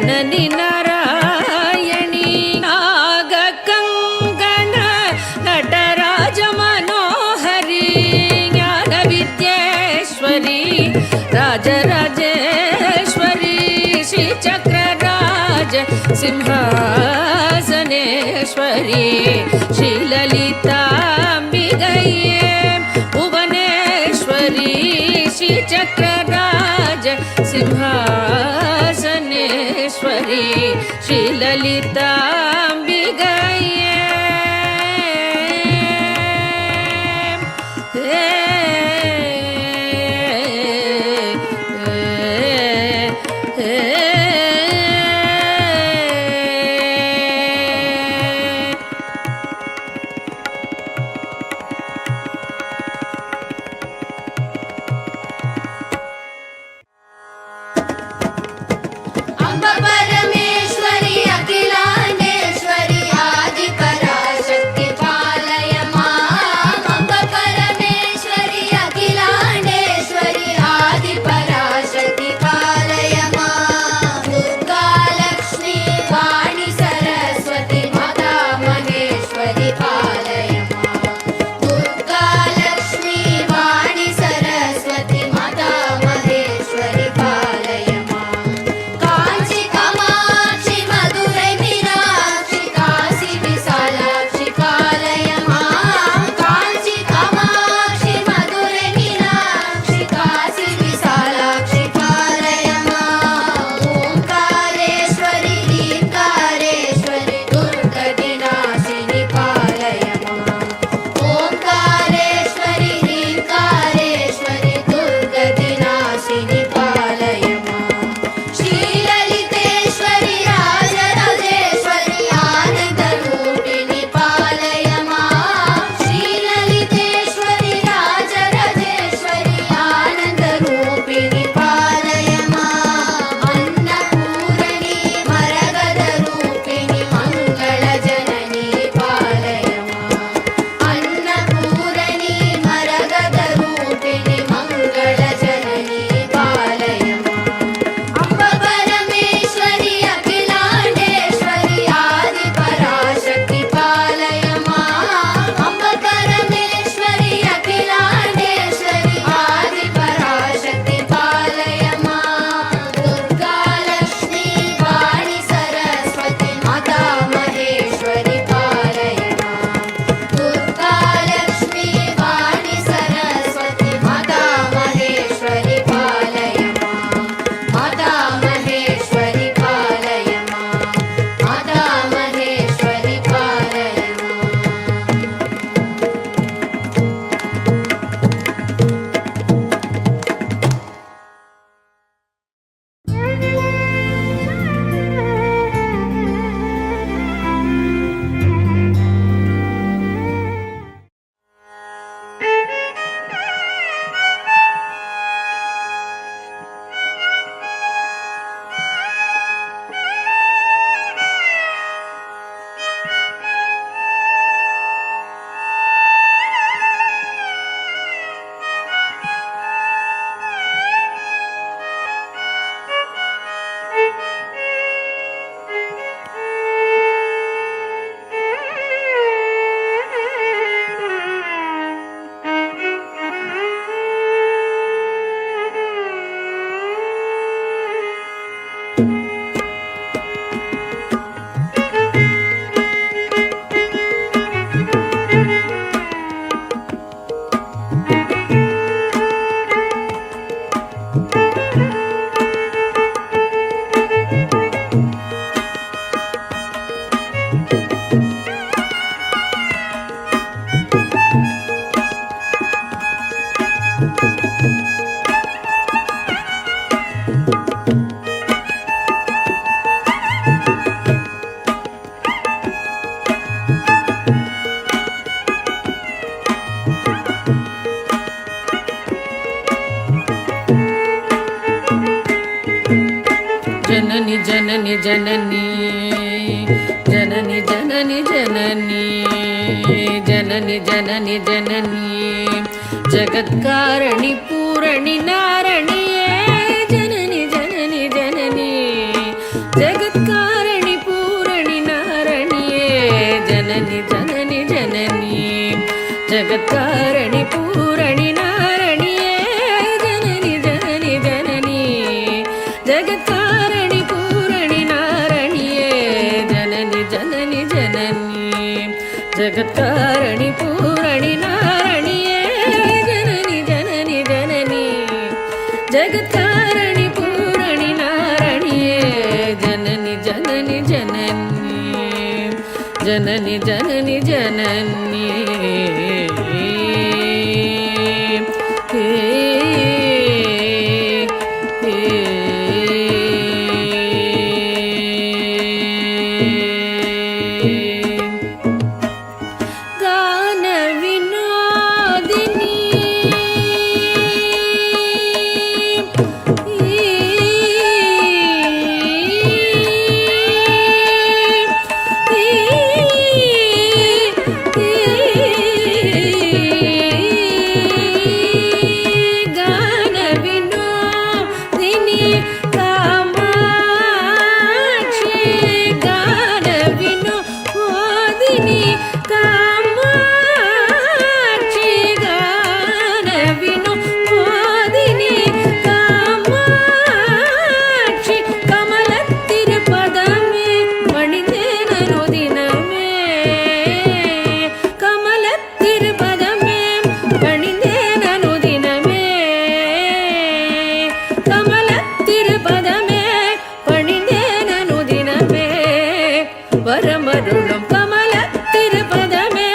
ಜನನಿ ನಾರಾಯಣಿ ನಾಗಕಂಗನ ನಟರಾಜ ಮನೋಹರಿ ಜ್ಞಾನ ವಿದ್ಯೇಶ್ವರಿ ರಾಜರಾಜೇಶ್ವರಿ ಶ್ರೀಚಕ್ರರಾಜ ಸಿಂಹಾಸನೇಶ್ವರಿ ಶ್ರೀಲಲಿತಾಂಬಿಗಯೇ ಭುವನೇಶ್ವರಿ ಶ್ರೀಚಕ್ರರಾಜ ಸಿಂಹಾಸನೇಶ್ವರಿ ಶ್ರೀಲಲಿತಾಂಬಿಗಯೇ जननी जननी जननी जननी जननी जननी जननी जननी जननी जगत्कारणि पूरणि नारणिये जननी जननी जननी जग ಜಗತ್ಕಾರಣಿ ಪೂರಣಿ ನಾರಣಿಯೇ ಜನನಿ ಜನನಿ ಜನನಿ ಜಗತ್ಕಾರಣಿ ಪೂರಣಿ ನಾರಣಿಯೇ ಜನನಿ ಜನನಿ ಜನನಿ ಜಗತ್ಕಾರಣಿ ಪೂರಣಿ ನಾರಣಿಯೇ ಜನನಿ ಜನನಿ ಜನನಿ ಜಗತ್ಕಾರಣಿ ಪೂರಣಿ ನಾರಣಿಯೇ ಜನನಿ ಜನನಿ ಜನನಿ ಜನನಿ ಜನನಿ ಜನನಿ வரமருளும் கமல திருப்பதமே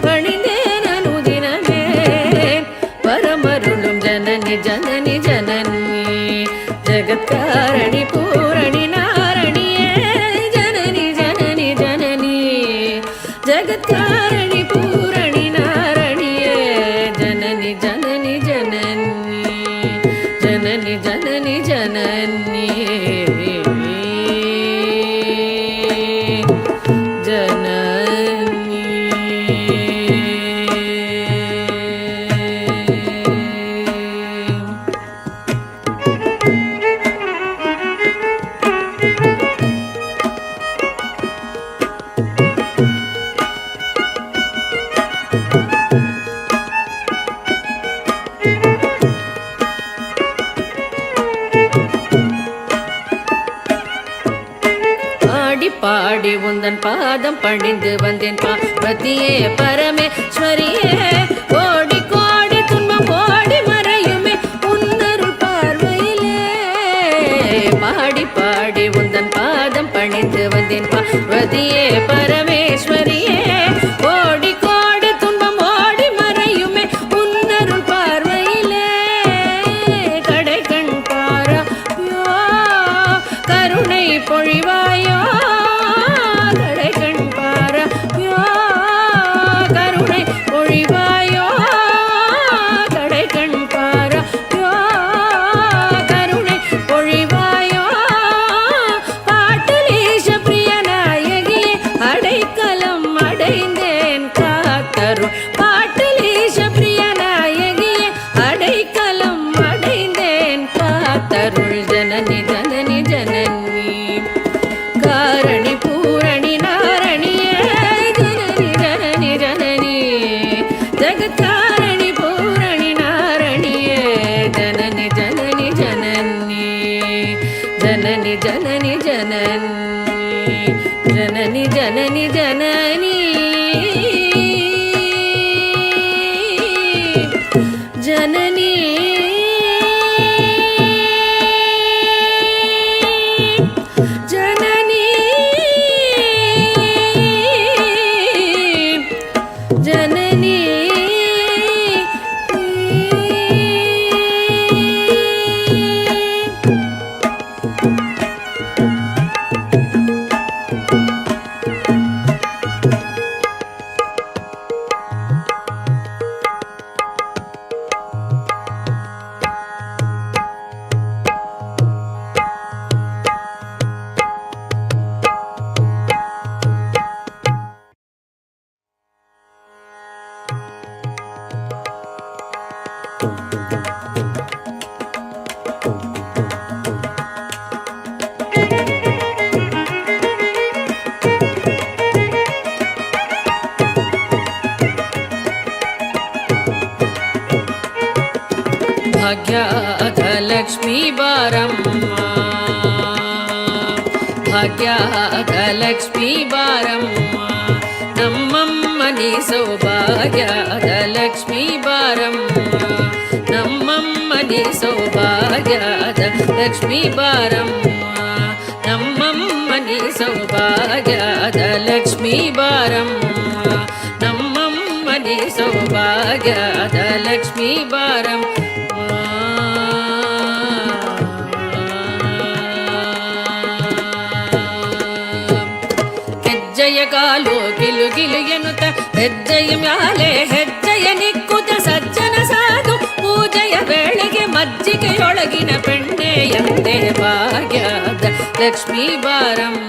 பணிந்தேனு தினமே வரமருளும் ஜனனி ஜனனி ஜனனி ஜகத்காரணி பூரணி நாரணியே ஜனனி ஜனனி ஜனனி ஜகத்காரணி பூரணி நாரணியே ஜனனி ஜனனி ஜனனி ஜனனி ஜனனி ஜனனி பாடி உந்தன் பாதம் பணிந்து வந்தேன் பார்வதியே பரமேஸ்வரியே கோடி கோடி துன்பம் ஓடி மறையுமே உன்னருள் பார்வையிலே பாடி பாடி உந்தன் பாதம் பணிந்து வந்தேன் பார்வதியே பரமேஸ்வரியே கோடி கோடி துன்பம் ஓடி மறையுமே உன்னருள் பார்வையிலே கடை கண் பாராயோ கருணை பொழிவாயோ தருள் ஜனனி ஜனனி ஜனனி காரணி பூரணி நாரணியே ஜனனி ஜனனி ஜனனி ஜகத்காரணி பூரணி நாரணியே ஜனனி ஜனனி ஜனனி ஜனனி ஜனனி ஜனனி ஜனனி ஜனனி ஜனனி ஜனனி ಭಾಗ್ಯದ ಲಕ್ಷ್ಮೀ ಬಾರಮ್ಮ ಭಾಗ್ಯದ ಲಕ್ಷ್ಮೀ ಬಾರಮ್ಮ ನಮ್ಮಮ್ಮನಿ ಸೌಭಾಗ್ಯದ ಲಕ್ಷ್ಮೀ ಬಾರಮ್ಮ ನಮ್ಮಮ್ಮನಿ ಸೌಭಾಗ್ಯದ ಲಕ್ಷ್ಮೀ ಬಾರಮ್ಮ ನಮ್ಮಮ್ಮನಿ ಸೌಭಾಗ್ಯದ ಲಕ್ಷ್ಮೀ ಬಾರಮ್ಮ ನಮ್ಮಮ್ಮನಿ ಸೌಭಾಗ್ಯದ ಲಕ್ಷ್ಮೀ ಬಾರಮ್ಮ ಹೆಜ್ಜೆಯ ಕಾಲು ಗಿಲು ಗಿಲು ಎನ್ನುತ್ತ ಹೆಜ್ಜೆಯ ಮ್ಯಾಲೆ ಹೆಜ್ಜೆಯ ನಿಕ್ಕುತ್ತ ಸಜ್ಜನ ಸಾಧು ಪೂಜೆಯ ವೇಳೆಗೆ ಮಜ್ಜಿಗೆಯೊಳಗಿನ ಬೆಣ್ಣೆ ಎಂದೇ ಭಾಗ್ಯದ ಲಕ್ಷ್ಮೀ ಬಾರಮ್ಮ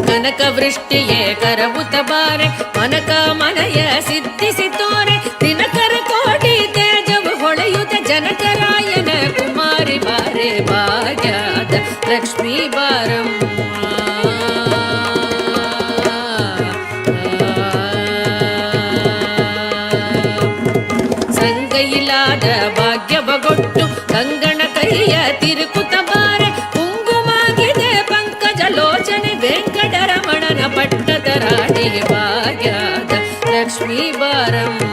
ಕನಕ ವೃಷ್ಟಿಯೇ ಕರಬುತ ಬಾರೆ ಮನಕ ಮನಯ ಸಿದ್ಧಿಸಿ ತೋರೆ ದಿನಕರ ಕೋಟಿ ತೇಜವು ಹೊಳೆಯುತ್ತ ಜನಕರಾಯನ ಕುಮಾರಿ ಬಾರೆ ಭಾಗ್ಯದ ಲಕ್ಷ್ಮೀ ಬಾರಮ್ಮ ಸಂಗೈಲಾದ ಭಾಗ್ಯವಗೊಟ್ಟು ಕಂಗಣ ಕೈಯ ತಿರುಕುತ ಬಾರೆ ಕುಂಗುಮಾಗಿದೆ ಪಂಕಜ ಲೋಚನೆ ವೆಂಕಟರಮಣನ ಪಟ್ಟದ ರಾಣಿ ಭಾಗ್ಯದ ಲಕ್ಷ್ಮೀ ಬಾರಮ್ಮ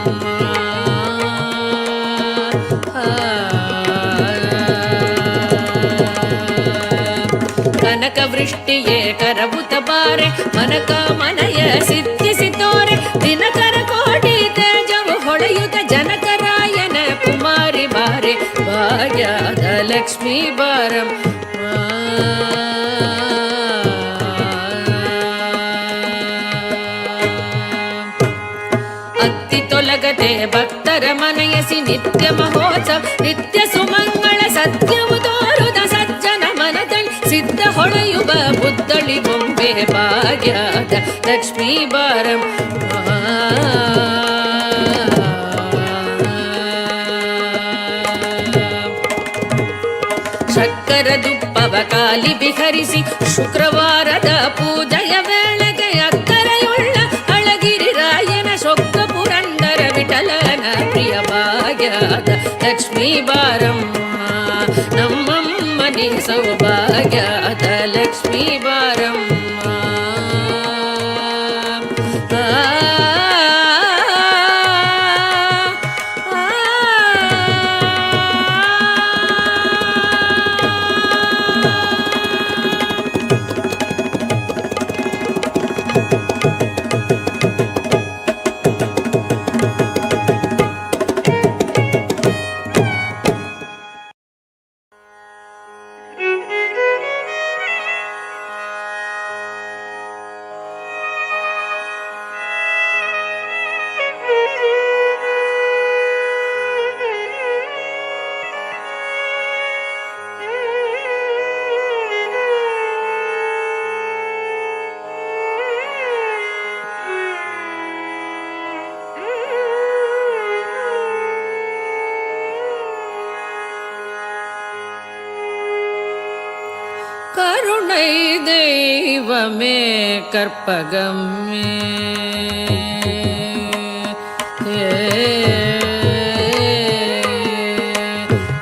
ಕನಕ ವೃಷ್ಟಿಯೇ ಕರಬುತ ಬಾರೆ ಮನಕ ಮನಯ ಸಿದ್ಧಿಸಿ ತೋರೆ ದಿನಕರ ಕೋಟಿ ತೇಜವು ಹೊಳೆಯುತ್ತ ಜನಕರಾಯನ ಕುಮಾರಿ ಬಾರೆ ಭಾಗ್ಯದ ಲಕ್ಷ್ಮೀ ಬಾರಮ್ಮ ಅತ್ತಿ ತೊಲಗದೆ ಭಕ್ತರ ಮನಯಸಿ ನಿತ್ಯ ಮಹೋತ್ಸವ ನಿತ್ಯ ಸುಮಂಗಳ ಸತ್ಯವು ತೋರುದ ಸಜ್ಜನ ಮನದಲ್ಲಿ ಸಿದ್ಧ ಹೊಳೆಯುವ ಬುದ್ಧಳಿ ಬೊಂಬೆ ಭಾಗ್ಯದ ಲಕ್ಷ್ಮೀ ಬಾರಮ್ಮ ಶಕ್ಕರ ದುಪ್ಪವ ಕಾಲಿ ಬಿಹರಿಸಿ ಶುಕ್ರವಾರದ ಪೂಜೆಯ ವೇಳೆಗೆ ಅಕ್ಕರೆಯುಳ್ಳ ಅಳಗಿರಿ ರಾಯನ ಶೊಕ್ಕ ಪುರಂದರ ವಿಠಲನ ಪ್ರಿಯ ಭಾಗ್ಯದ ಲಕ್ಷ್ಮೀ ಬಾರಮ್ಮ ನಮ್ಮಮ್ಮನಿ ಸೌಭಾಗ್ಯದ ಲಕ್ಷ್ಮೀ ಬಾರಮ್ಮ கருணை தெய்வமே கற்பகமே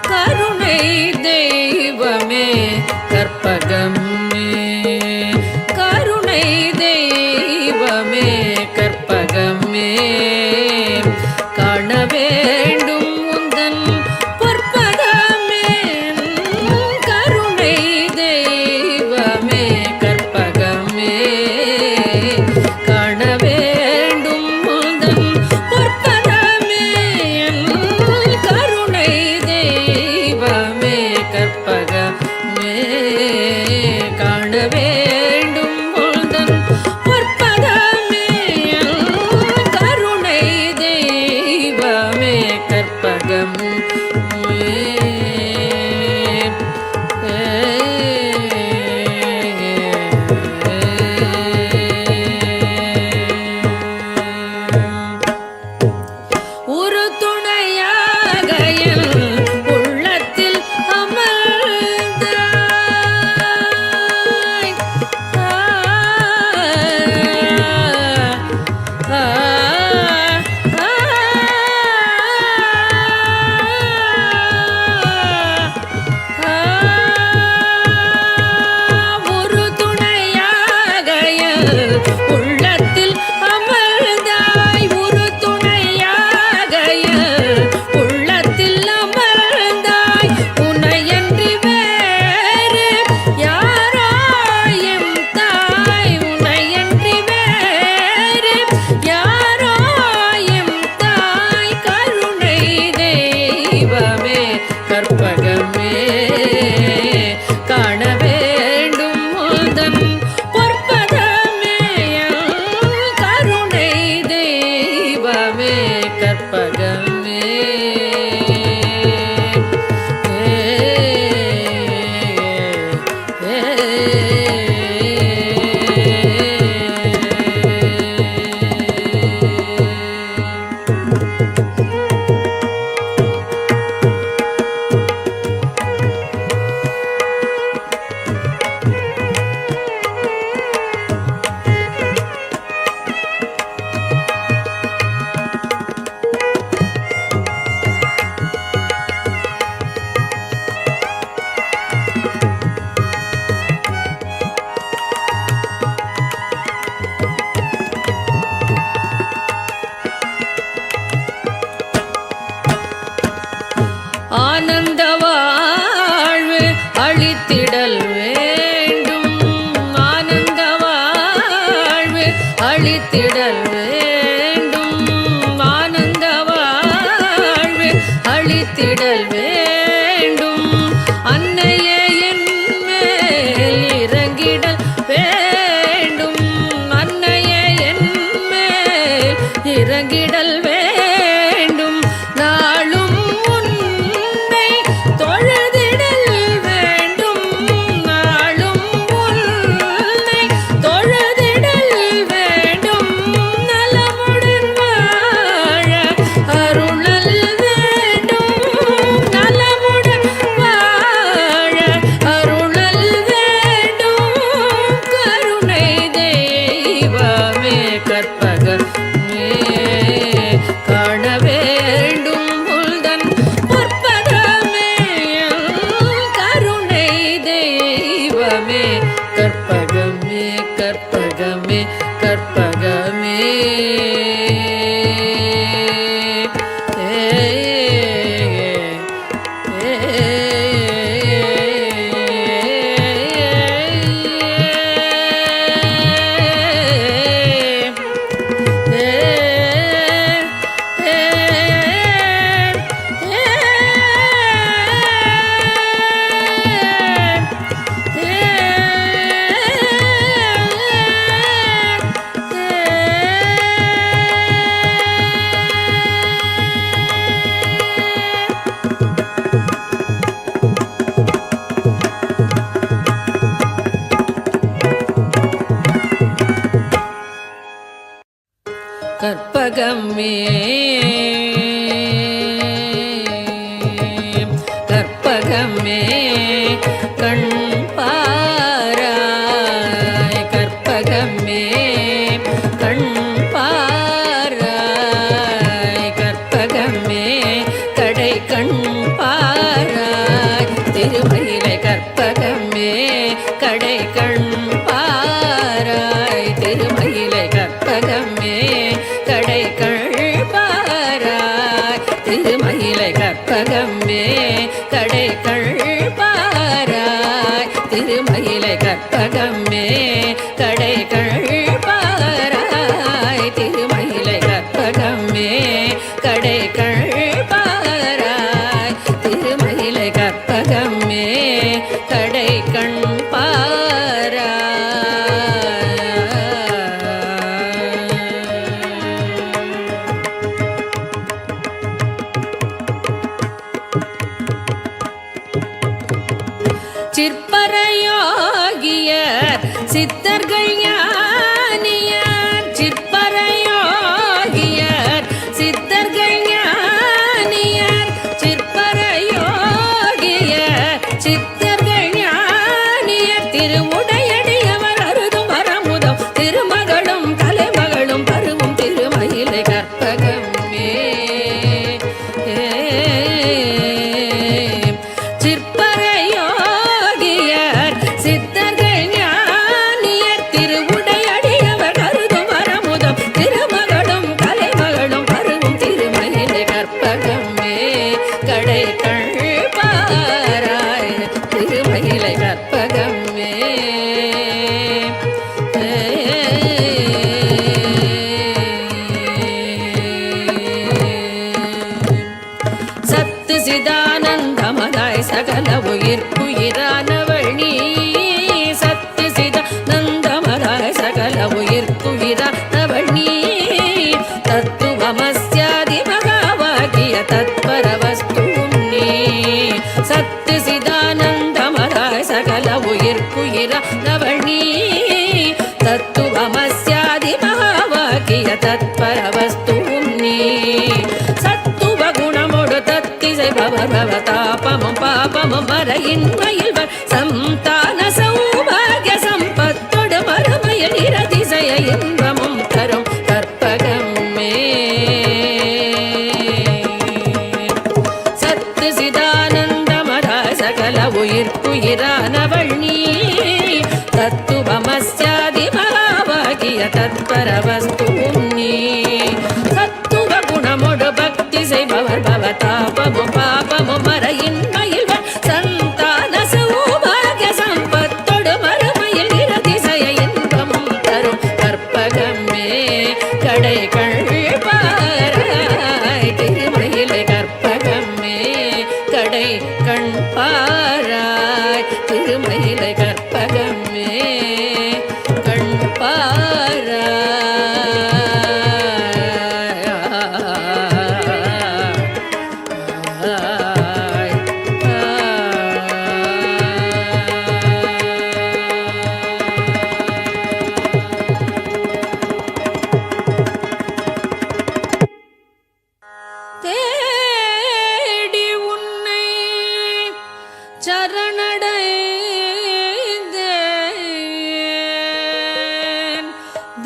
கருணை தெய்வமே கற்பகமே கருணை தெய்வமே கற்பகமே காண வேண்டும் உந்தன் பொற்பதமே கருணை தெய்வமே கற்பகமே காண வேண்டும் உந்தன் பொற்பதமே கற்பகமே ஆனந்த வாழ்வு அளித்திடல் வேண்டும் ஆனந்த வாழ்வு அளித்திடல் வேண்டும் ஆனந்த வாழ்வு அளித்திடல் வேண்டும் அன்னையே என் மேல் இறங்கிடல் வேண்டும் அன்னையே என் மேல் இறங்கிடல் வேண்டும் நாளும் கற்பகமே கற்பகமே கற்பகமே கற்பகமே கற்பகமே கண் பாராய் கற்பகமே கண் பாராய் கற்பகமே கடை கண் பாராய் திருமயிலை கற்பகமே கடை கண் பாராய் திருமயிலை கற்பகமே கடை கண் பாராய் திருமயிலை கற்பகமே கடை கண் பாராய் திருமயிலை கற்பகமே கடை கண் பாராய் திருமயிலை கற்பகமே கடை கண் பாராய் திருமயிலை கற்பகமே கடை கண் சிற்பரையோகியர் சித்தர்கள் ஞானியர் சிற்பரையோகியர் சித்தர்கள் ஞானியர் சிற்பரையோகியர் சித்தர்கள் ஞானியர் திருவுடையடியவர் அருதும் வரமுதம் திருமகளும் தலைமகளும் பருவும் திருமயிலை கற்பகமே சகல உயிர்க்குயிரானவள் நீ சத்து சிதானந்தமராய் சகல உயிர்க்குயிரானவள் நீ தத்துவமஸ்யாதி மகா பவர் பவதாபமும் பாபமும் மறையின்மையில் சந்தான சௌபாகிய சம்பத்தொடு மறுமையில் இரதிசய இன்பமும் தரும் கற்பகமே சத்து சிதானந்தமராய் சகல உயிர்க்குயிரானவள் நீ தத்துவமஸ்யாதி மகாபாகிய தத்பர வஸ்துவும் நீ தத்துவ குணமொடு பக்தி செய்பவர் பவதாபமும் பாபமும் மறையின்மையில் சந்தான சௌபாகிய சம்பத்தொடு மறுமையில் இரதிசய இன்பமும் தரும் கற்பகமே கடைகள் பாராய் திருமயிலை கற்பகமே கடை கண் பாராய் திருமயிலை கற்பகமே கண் பாராய் தேடி உன்னை சரணடைந்தேன்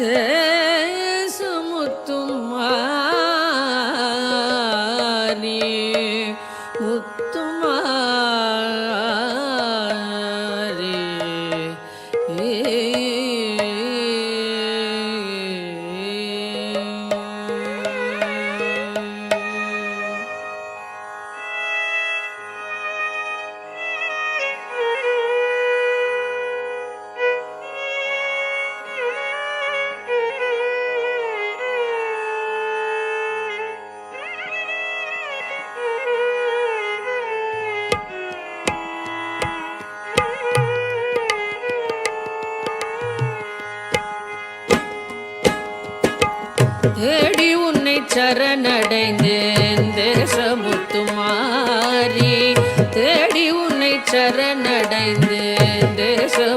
தேசமுத்தும் மாறி முத்துமாரி தேடி உன்னை சரணடைந்தேன் தேசமுத்துமாரி தேடி உன்னை சரணடைந்தேன் தேசமுத்துமாரி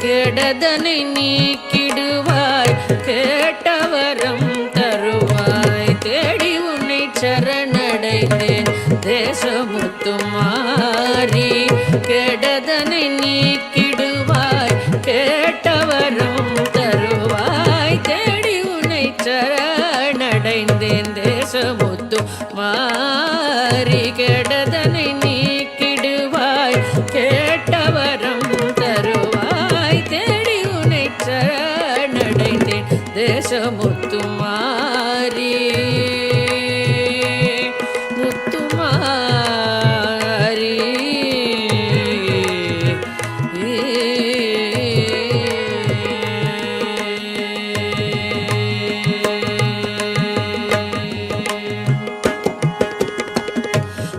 கெடதனை நீக்கிடுவாய் கேட்டவரம் தருவாய் தேடி உன்னை சரணடைந்தேன் தேசமுத்துமாரி கெடதனை நீக்கிடுவாய் கேட்டவரம் தருவாய் தேடி உன்னை சரணடைந்தேன் தேசமுத்து மாறி கெடதனை நீக்கிடுவாய் கேட்டவரம் தருவாய் தேடி உன்னை சரணடைந்தேன் தேசமுத்து மாறி முத்துமாரி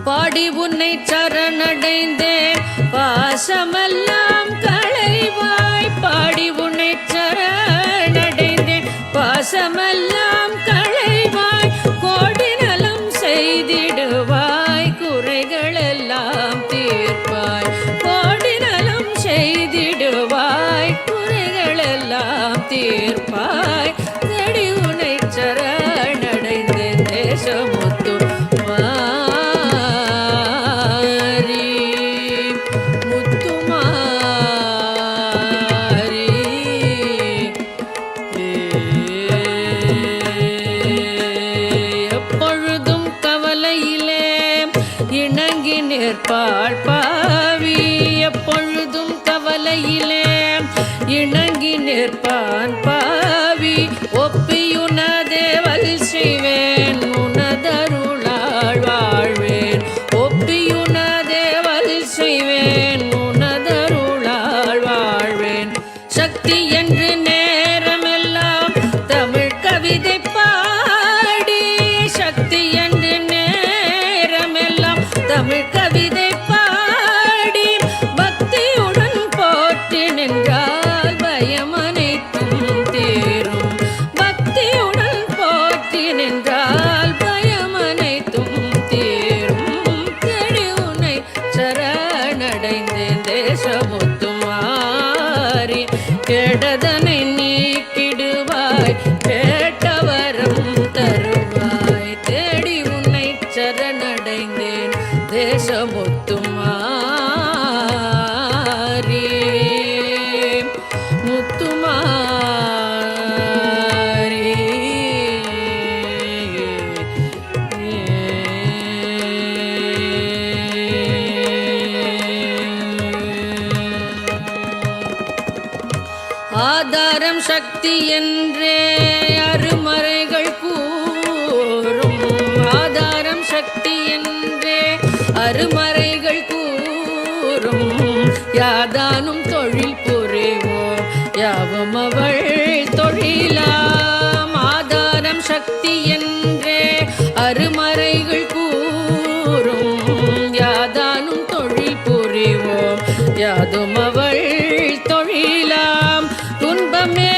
பாடி உன்னை சரணடைந்தேன் பாசமெல்லாம் களைவாய் பாடி உன்னை சரணடைந்தேன் பாசமெல்லாம் களைவாய் கோடி நலம் செய்திடுவாய் குறைகளெல்லாம் தீர்ப்பாய் கோடி நலம் செய்திடுவாய் குறைகளெல்லாம் தீர்ப்பாய் தேடி உன்னை சரணடைந்தேன் தேசமுத்து எப்பொழுதும் கவலையிலே இணங்கி நிற்பாள் பாவி எப்பொழுதும் கவலையிலே இணங்கி நிற்பான் பாவி ஒப்பியுனதேவல் செய்வேன் உனதருளாள் வாழ்வேன் ஒப்பியுனதேவல் செய்வேன் உனதருளாள் வாழ்வேன் சக்தி என்று நேரமெல்லாம் தமிழ் கவிதை பாடி சக்தி என்று நேரமெல்லாம் தமிழ் கவிதை பாடி பக்தியுடன் போற்றி நின்றால் பயம் அனைத்தும் தீரும் பக்தியுடன் போற்றி நின்றால் பயம் அனைத்தும் தீரும் தேடி உன்னை சரணடைந்தேன் தேசமுத்து மாறி கெடதனை நீக்கிடுவாய் கேட்டவரம் தருவாய் தேடி உன்னை சக்தி என்றே அருமறைகள் கூறும் ஆதாரம் சக்தி என்றே அருமறைகள் கூறும் யாதானும் தொழில் புரிவோம் யாவும் அவள் தொழிலாம் ஆதாரம் சக்தி என்றே அருமறைகள் கூறும் யாதானும் தொழில் புரிவோம் யாதும் அவள் தொழிலாம் துன்பமே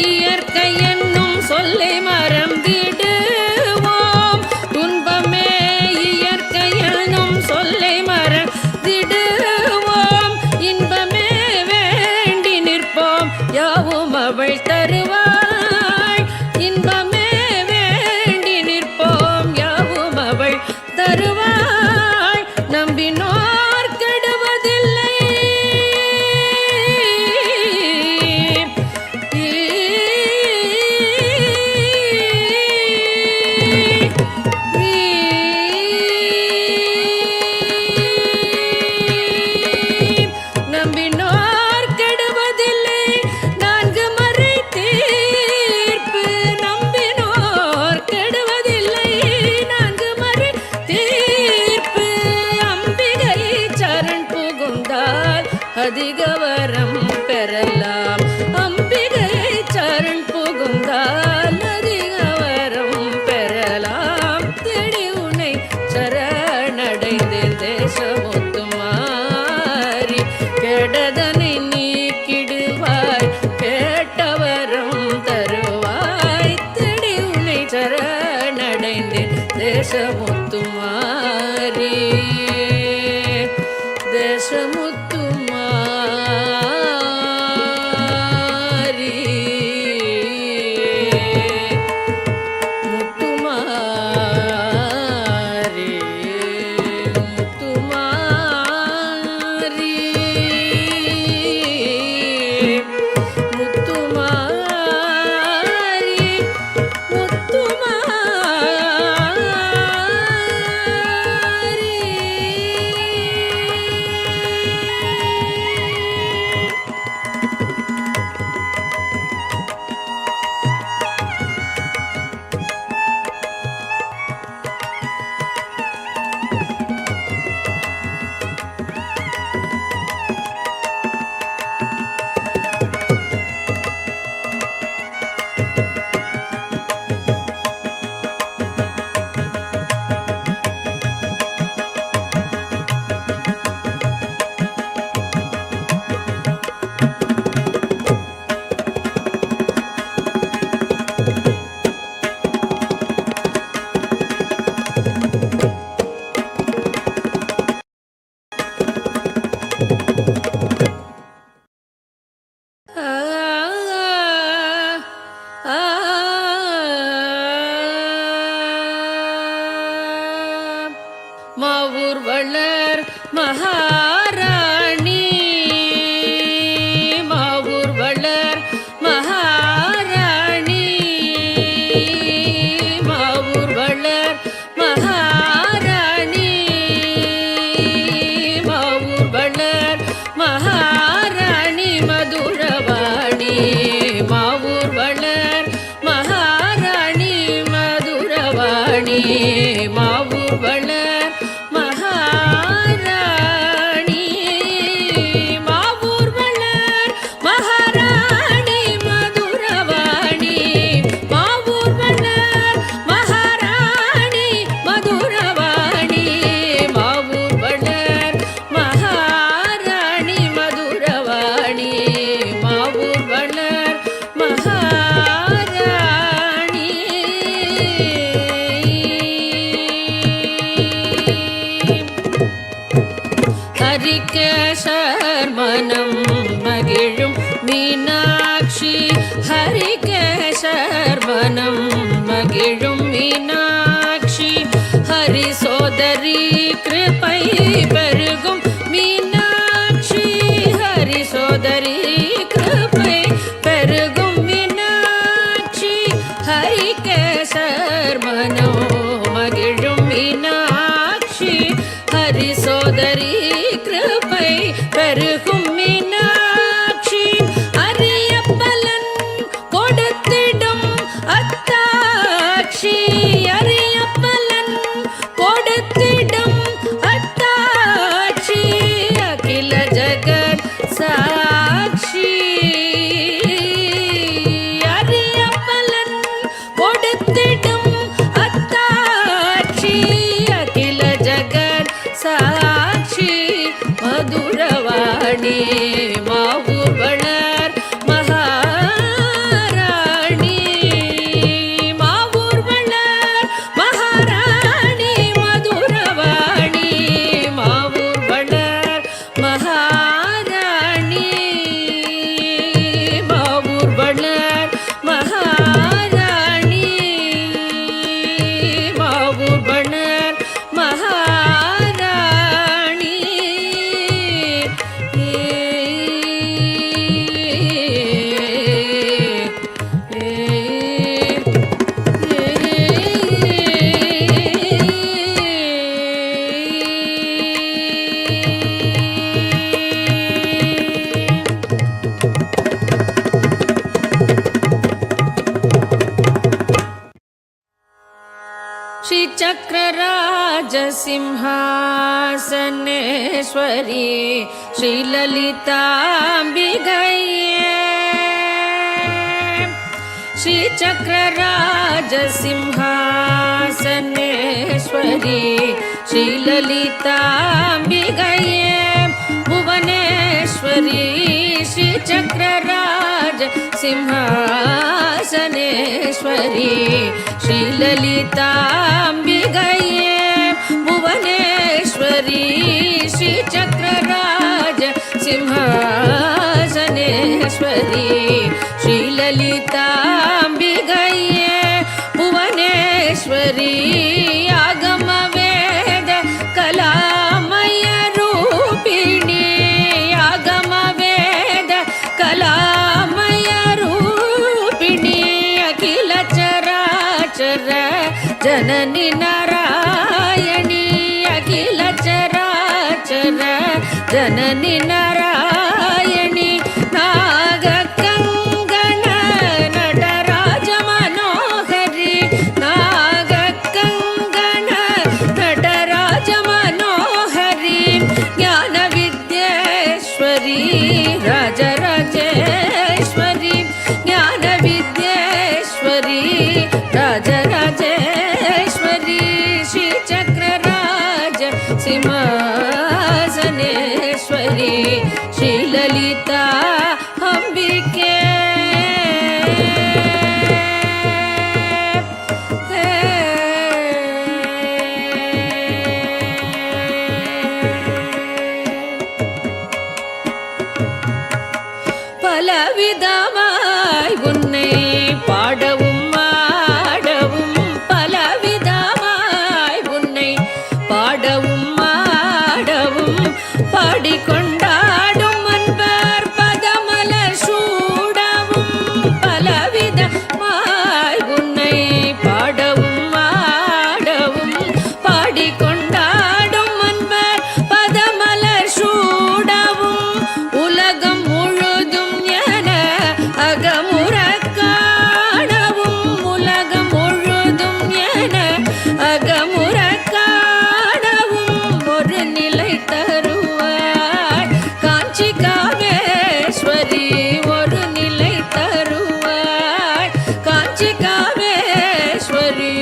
இயற்கை என்னும் சொல்லை மறந்திடுவோம் துன்பமே இயற்கை என்னும் சொல்லை மறந்திடுவோம் இன்பமே வேண்டி நிற்போம் யாவும் அவள் தருவாள் இன்பமே வேண்டி நிற்போம் யாவும் அவள் தருவாள் நம்பினோர் கெடுவதில்லை நம்பினோர் கெடுவதில்லை நான்கு மறை தீர்ப்பு நம்பினோர் கெடுவதில்லை நான்கு மறை தீர்ப்பு அம்பிகை சரண் புகுந்தால் அதிக வரம் பெறலாம் அம்பிகை சரண் புகுந்தால் அதிக வரம் பெறலாம் தேடி உன்னை சரணடைந்தேன் தேசமுத்துமாரி கெடதனை நீக்கிடுவாய் கேட்டவரம் தருவாய் தேடி உன்னை சரணடைந்தேன் தேசமுத்துமாரி தேசமுத்துமாரி முத்துமாரி முத்துமாரி முத்துமாரி முத்துமாரி மாவூர் வளர் மகாராணி மாவூர் வளர் மகாராணி மாவூர் வளர் மகாராணி மாவூர் வளர் மகாராணி மதுரவாணி மாவூர் வளர் மகாராணி மதுரவாணி மாவூர் வளர் மகாராணி மாவூர் வளர் மகாராணி மதுரவாணி மாவூர் வளர் மகாராணி மதுரவாணி மாவூர் வளர் மகாராணி மதுரவாணி மாவூர் வளர் மகாராணி ஹரிகேசர் மனம் மகிழும் மீனாட்சி ஹரிகேசர் மனம் மகிழும் மீனாட்சி ஹரி சோதரி கிருபை பெருகும் மீனாட்சி ஹரி சோதரி கிருபை பெருகும் மீனாட்சி ஹரிகேசர் மனோ மகிழும் மீனாட்சி ஹரி சோதரி கிருபை பெருகும் மீனாட்சி அரிய பலன் மகாராணி மாவூர் வளர் மகாராணி மாவூர் வளர் மகாராணி மதுரவாணி மாவூர் வளர் மகாராணி மாவூர் வளர் மகாராணி மாவூர் வளர் மகாராணி श्रीचक्रराजसिंहासनेश्वरी श्रीललिताम्बिकये श्रीचक्रराजसिंहासनेश्वरी श्रीललिताम्बिकये भुवनेश्वरी श्रीचक्रराजसिंहासनेश्वरी श्रीललिताम्बिकये भुवनेश्वरी श्रीचक्रराजसिंहासनेश्वरी श्रीललिताम्बिकये भुवनेश्वरी आगमवेद कलामय रूपिणी आगमवेद कलामय रूपिणी अखिल चराचर जननी नारायणी अखिल चराचर जननी नारायणी नागकङ्गण नटराज मनोहरी नागकङ्गण नटराज मनोहरी ज्ञानविद्येश्वरी राजराजेश्वरी ज्ञानविद्येश्वरी राजराजेश्वरी श्रीचक्रराज सिंहासनेश्वरी श्रीललिता अम्बिके பலவிதமாய் உன்னை பாடவும் ஆடவும் பலவிதமாய் உன்னை பாடவும் ஆடவும் பாடிக்கொண்டாடும் அன்பர் பதமலர் சூடவும் பலவிதமாய் உன்னை பாடவும் ஆடவும் பாடிக்கொண்டாடும் அன்பர் பதமலர் சூடவும் உலகம் முழுதும் என அகமுற காணவும் உலகம் முழுதும் என அகமுற காணவும் ஒரு நிலை தருவாய் காஞ்சி காமேஸ்வரி ஒரு நிலை தருவாய் காஞ்சி காமேஸ்வரி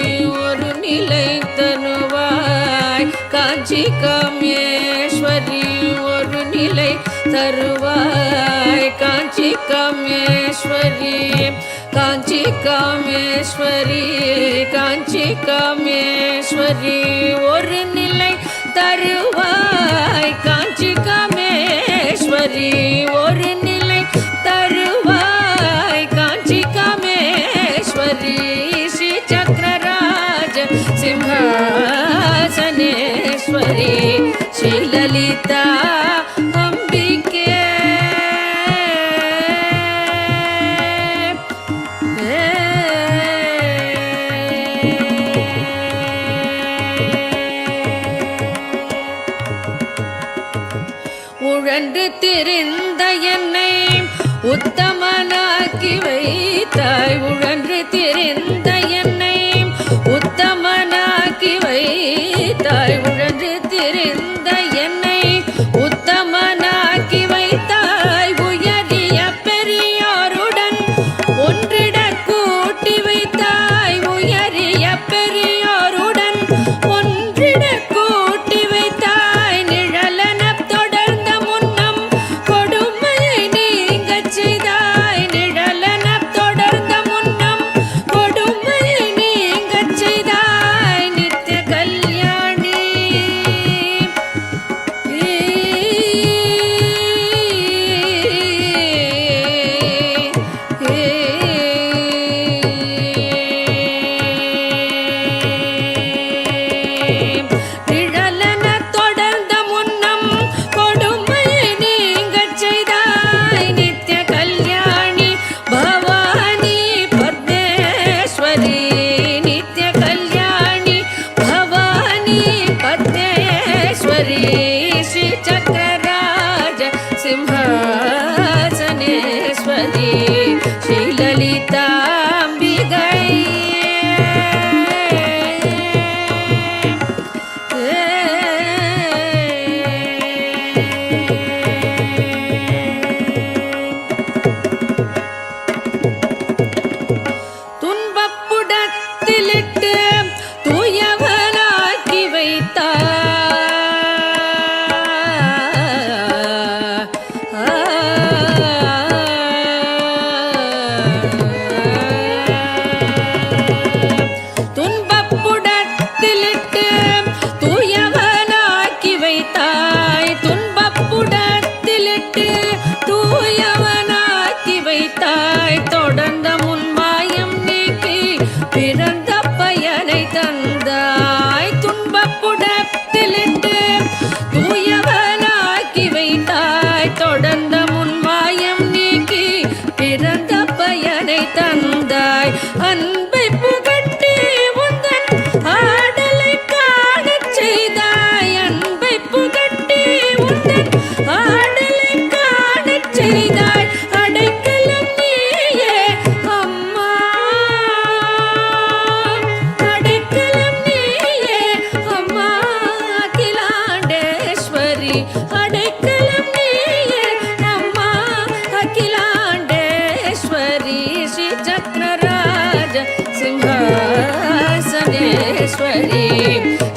ஒரு நிலை தருவாய் காஞ்சி காமேஸ்வரி ஒரு நிலை தருவாய் காஞ்சி காமேஸ்வரி காஞ்சி காமேஸ்வரி காஞ்சி காமேஸ்வரி ஒரு நிலை தருவாய் காஞ்சி காமேஸ்வரி ஒரு நிலை தருவாய் காஞ்சி காமேஸ்வரி ஸ்ரீ சக்கரராஜ சிம்ஹாசனேஸ்வரி ஸ்ரீ லலிதா அம்பிகே உழன்று திரிந்த என்னை உத்தமனாக்கி வைத்தாய் உழன்று திரிந்த என்னை உத்தமனாக்கி வைத்தாய் உழன்று திரிந்த என்னை உத்தமனாக்கி வைத்தாய் உயரிய பெரியோருடன் ஒன்றிட கூட்டி வைத்தாய் உயரிய பெரியோருடன் ஒன்றிட கூட்டி வைத்தாய் நிழலன தொடர்ந்த முன்னம்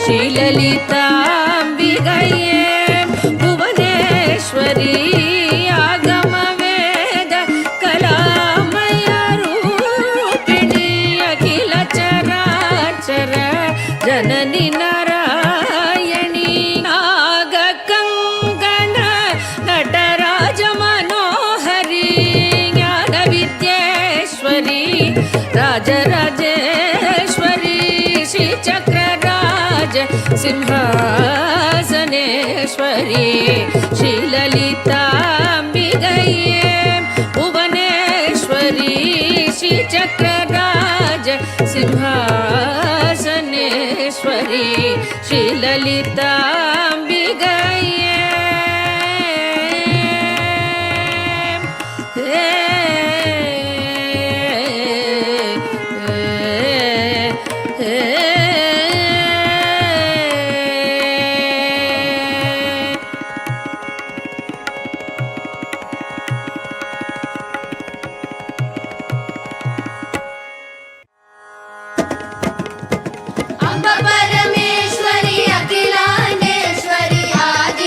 ಶ್ರೀಲಲಿತಾಂಬಿಗಯೇ ಭುವನೇಶ್ವರಿ ಆಗಮ ವೇದ ಕಲಾಮಯ ರೂಪಿಣಿ ಅಖಿಲ ಚರಾಚರ ಜನನಿ ನಾರಾಯಣಿ ನಾಗ ಕಂಗಣ ನಟರಾಜ ಮನೋಹರಿ ಜ್ಞಾನ ವಿದ್ಯೇಶ್ವರಿ ರಾಜರಾಜೇಶ್ವರಿ ಶ್ರೀಚಕ್ರರಾಜ ಸಿಂಹಾಸನೇಶ್ವರಿ ಶ್ರೀಲಲಿತಾಂಬಿಗಯೇ ಭುವನೇಶ್ವರಿ ಶ್ರೀಚಕ್ರರಾಜ ಸಿಂಹಾಸನೇಶ್ವರಿ ಶ್ರೀಲಲಿತಾಂಬಿಗಯೇ ಅಂಬ ಪರಮೇಶ್ವರಿ ಅಖಿಲಾಂಡೇಶ್ವರಿ ಆದಿ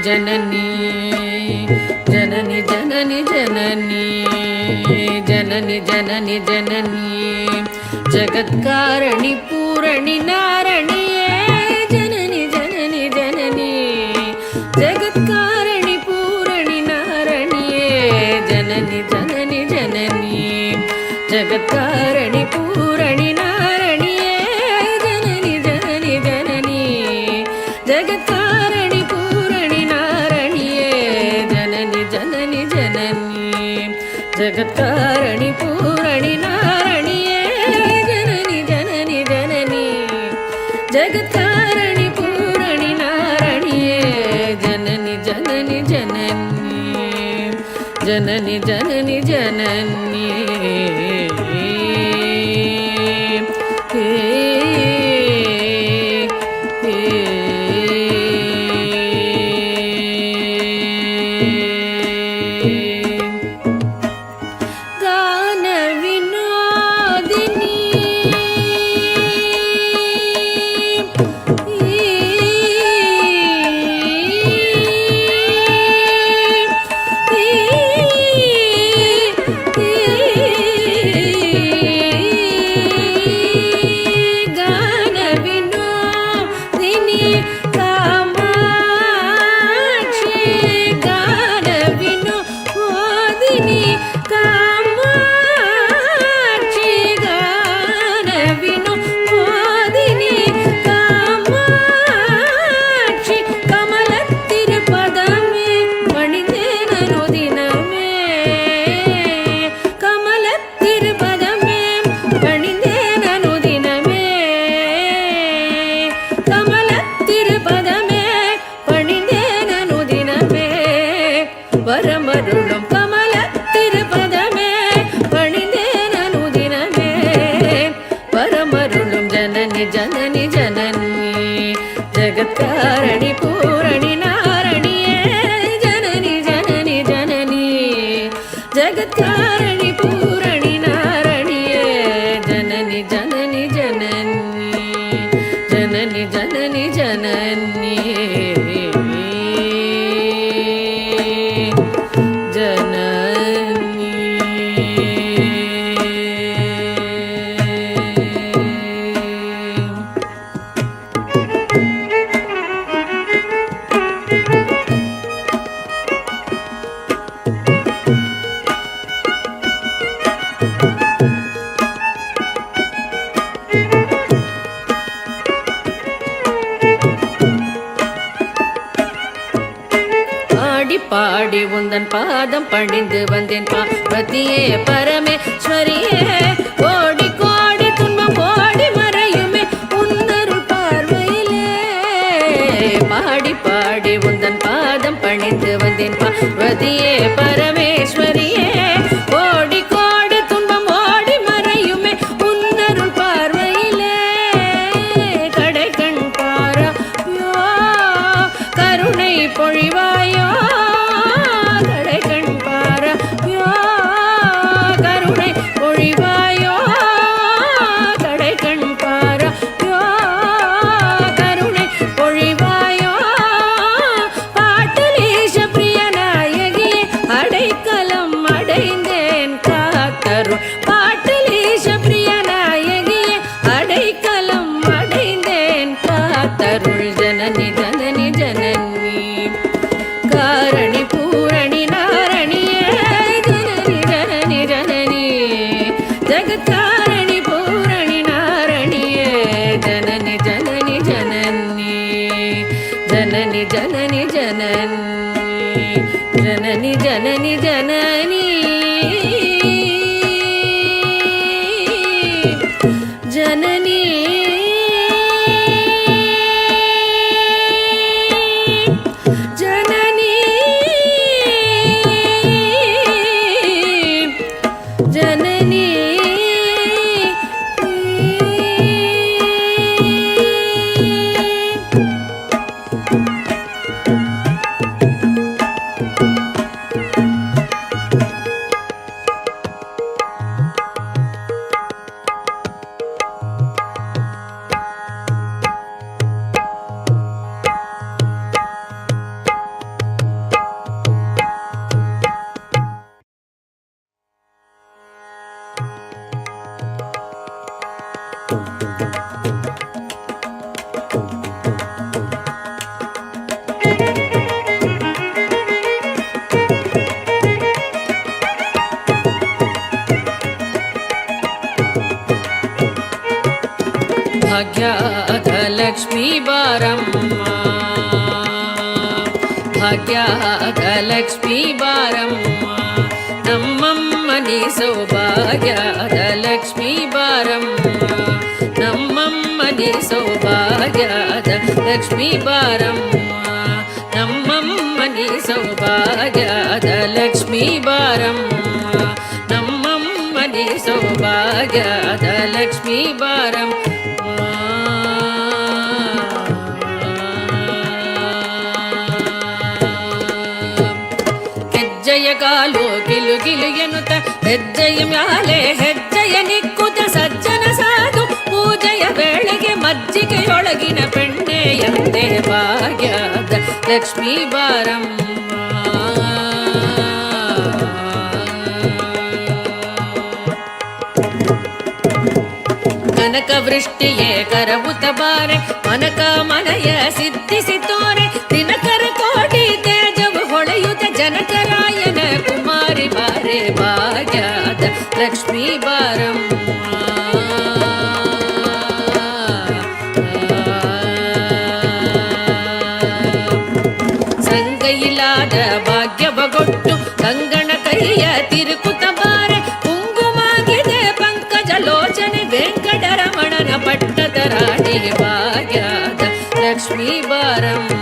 जननी जननी जननी जननी जननी जननी जननी जगत्कारणि पूरणि नारणिये जननी जननी जननी जगत्कारणि पूरणि नारणिये जननी जननी जननी जगत्कारणि पूरणि नारणिये जननी जननी जननी जगत्कारणि पूरणि नारणिये जननी जननी जननी जगत्कारणि पूरणि नारणिये जननी जननी जननी जगत्कारणि पूरणि नारणिये जननी जननी जननी जननी जननी जननी வரமருளும் கமல திருப்பதமே பணிந்தேனனுதினமே வரமருளும் ஜனனி ஜனனி ஜனனி ஜகத்காரணி பூரணி நாரணியே ஜனனி ஜனனி ஜனனி ஜகத்காரணி பூரணி நாரணியே ஜனனி ஜனனி ஜனனி ஜனனி ஜனனி ஜனனி பாடி உந்தன் பாதம் பணிந்து வந்தேன் பார்வதியே பரமேஸ்வரியே கோடி கோடி துன்பம் ஓடி மறையுமே உன்னருள் பார்வையிலே பாடி பாடி உந்தன் பாதம் பணிந்து வந்தேன் பார்வதியே பரமேஸ்வரியே கோடி கோடி துன்பம் ஓடி மறையுமே உன்னருள் பார்வையிலே கடை கண் பாராயோ கருணை பொழிவாயோ தருள் ஜனனி ஜனனி ஜனனி காரணி பூரணி நாரணியே ஜனனி ஜனனி ஜனனி ஜகத்காரணி பூரணி நாரணியே ஜனனி ஜனனி ஜனனி ஜனனி ஜனனி ஜனனி ஜனனி ஜனனி ஜனனி ஜனனி ಲಕ್ಷ್ಮೀ ಬಾರಮ್ಮ ಭಾಗ್ಯದ ಲಕ್ಷ್ಮೀ ಬಾರಮ್ಮ ನಮ್ಮಮ್ಮನಿ ಸೌಭಾಗ್ಯದ ಲಕ್ಷ್ಮೀ ಬಾರಮ್ಮ ನಮ್ಮಮ್ಮನಿ ಸೌಭಾಗ್ಯದ ಲಕ್ಷ್ಮೀ ಬಾರಮ್ಮ ನಮ್ಮಮ್ಮನಿ ಸೌಭಾಗ್ಯದ ಲಕ್ಷ್ಮೀ ಬಾರಮ್ಮ ನಮ್ಮಮ್ಮನಿ ಸೌಭಾಗ್ಯದ ಲಕ್ಷ್ಮೀ ಬಾರಮ್ಮ ಹೆಜ್ಜೆಯ ಕಾಲು ಗಿಲು ಗಿಲು ಎನ್ನುತ್ತ ಹೆಜ್ಜೆಯ ಮ್ಯಾಲೆ ಹೆಜ್ಜೆಯ ನಿಕ್ಕುತ್ತ ಸಜ್ಜನ ಸಾಧು ಪೂಜೆಯ ವೇಳೆಗೆ ಮಜ್ಜಿಗೆಯೊಳಗಿನ ಬೆಣ್ಣೆಯಂತೆ ಭಾಗ್ಯದ ಲಕ್ಷ್ಮೀ ಬಾರಮ್ಮ ಕನಕ ವೃಷ್ಟಿಯೇ ಕರವುತ ಬಾರೆ ಮನಕ ಮನಯ ಸಿದ್ಧಿಸಿ ತೋರೆ ದಿನಕರ ಕೋಟಿ ತೇಜವು ಹೊಳೆಯುತ್ತ ಜನಕರಾಯನ ಕುಮಾರಿ ಬಾರೆ ಭಾಗ್ಯದ ಲಕ್ಷ್ಮೀ ಬಾರಮ್ಮ ಸಂಗೈಲಾದ ಭಾಗ್ಯವಗೊಟ್ಟು ಕಂಗಣ ಕೈಯ ತಿರುಕುತ ಬಾರೆ ಕುಂಗುಮಾಗಿದೆ ಪಂಕಜ ಲೋಚನೆ ವೆಂಕಟರಮಣನ ಪಟ್ಟದ ರಾಣಿ ಭಾಗ್ಯದ ಲಕ್ಷ್ಮೀ ಬಾರಮ್ಮ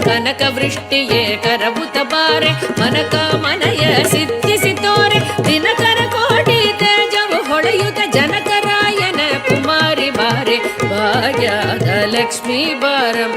ಕನಕ ವೃಷ್ಟಿಯೇ ಕರವುತ ಬಾರೆ ಮನಕ ಮನಯ ಸಿದ್ಧಿಸಿ ತೋರೆ ದಿನಕರ ಕೋಟಿ ತೇಜವು ಹೊಳೆಯುತ್ತ ಜನಕರಾಯನ ಕುಮಾರಿ ಬಾರೆ ಭಾಗ್ಯದ ಲಕ್ಷ್ಮೀ ಬಾರಮ್ಮ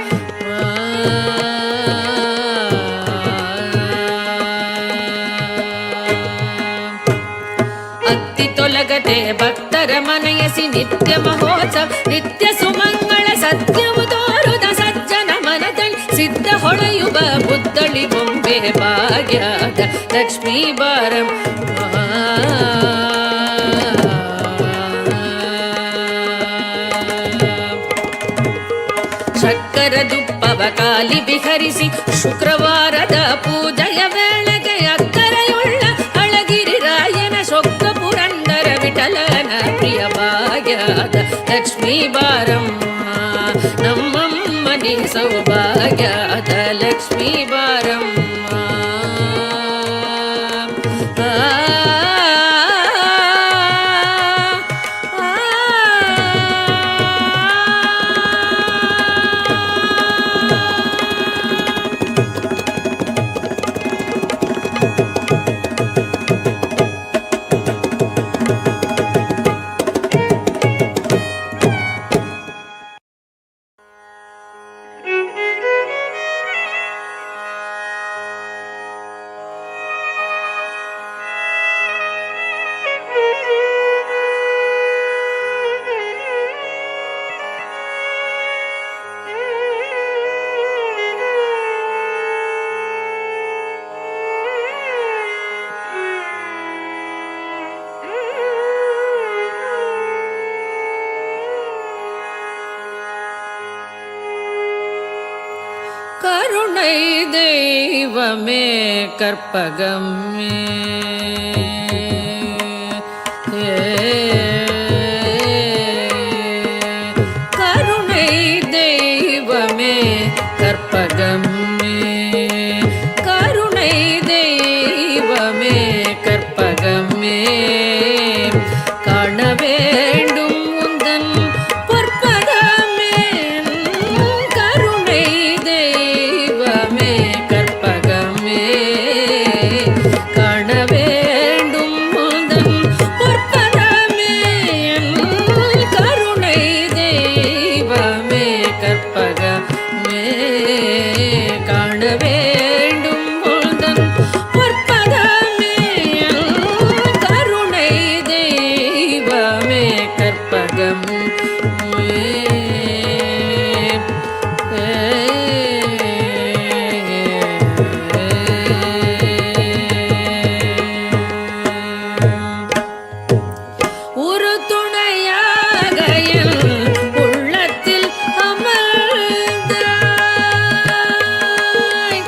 ಅತ್ತಿ ತೊಲಗದೆ ಭಕ್ತರ ಮನಯಸಿ ನಿತ್ಯ ಮಹೋತ್ಸವ ನಿತ್ಯ ಸುಮಂಗಳ ಸತ್ಯವು ತೋರುದ ಸಜ್ಜನ ಮನದಲ್ಲಿ ಸಿದ್ಧ ಹೊಳೆಯುವ ಬುದ್ಧಳಿ ಬೊಂಬೆ ಭಾಗ್ಯದ ಲಕ್ಷ್ಮೀ ಬಾರಮ್ಮ ಶಕ್ಕರ ದುಪ್ಪವ ಕಾಲಿ ವಿಹರಿಸಿ ಶುಕ್ರವಾರದ ಪೂಜೆಯ ವೇಳೆಗೆ ಅಕ್ಕರೆಯುಳ್ಳ ಅಳಗಿರಿ ರಾಯನ ಸೊಕ್ಕ ಪುರಂದರ ವಿಠಲನ ಪ್ರಿಯ ಭಾಗ್ಯದ ಲಕ್ಷ್ಮೀ ಬಾರಮ್ಮ ನಮ್ಮಮ್ಮನಿ ಸೌಭಾಗ್ಯದ ಲಕ್ಷ್ಮೀ ಬಾರಮ್ಮ கருணை தெய்வமே கற்பகமே கருணை தெய்வமே கற்பகமே கருணை தெய்வமே கற்பகமே காண வேண்டும் உந்தன் பொற்பதமே கருணை தெய்வமே கற்பகமே காண வேண்டும் உந்தன் பொற்பதமே கருணை தெய்வமே கற்பகமே காண வேண்டும் உந்தன் பொற்பதமே கருணை தெய்வமே கற்பகம் ஒரு துணையாக என் உள்ளத்தில் அமர்ந்தாய்.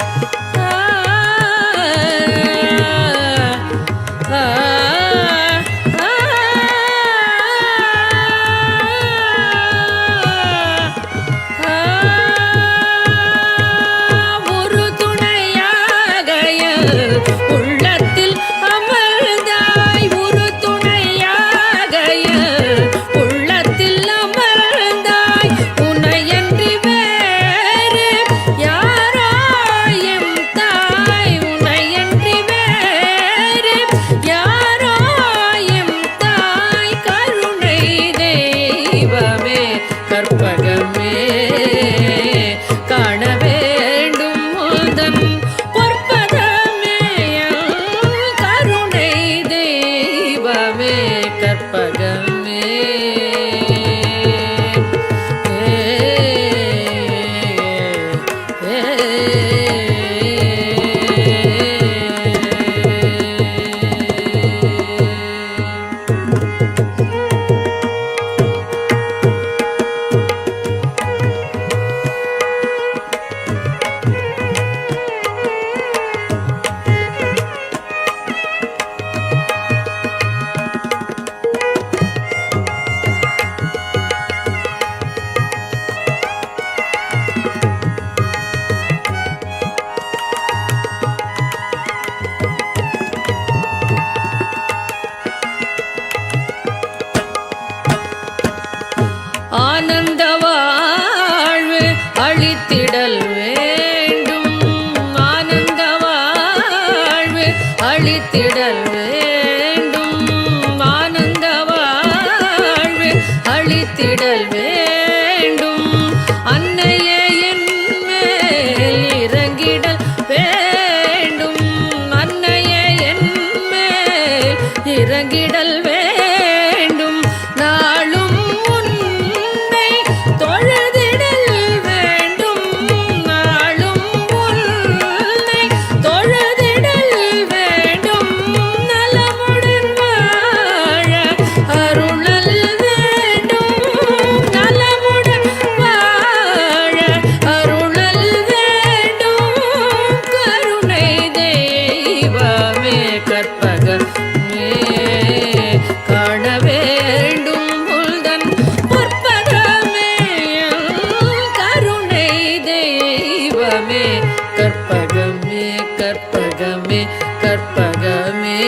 ஆனந்த வாழ்வு அளித்திடல் வேண்டும், ஆனந்த வாழ்வு அளித்திடல் வேண்டும், ஆனந்த வாழ்வு அளித்திடல் வேண்டும். அன்னையே என் மேல் இறங்கிடல் வேண்டும், அன்னையே என் மேல் இறங்கிடல் வேண்டும். நாளும் உன்னை தொழுதிடல் வேண்டும், நாளும் உன்னை தொழுதிடல் வேண்டும். நலமுடன் வாழ அருளல் வேண்டும், நலமுடன் வாழ அருளல் வேண்டும். கருணை தெய்வமே கற்பகமே காண வேண்டும் உள்தன் பொற்பதமே. கருணை தெய்வமே கற்பகமே கற்பகமே கற்பகமே.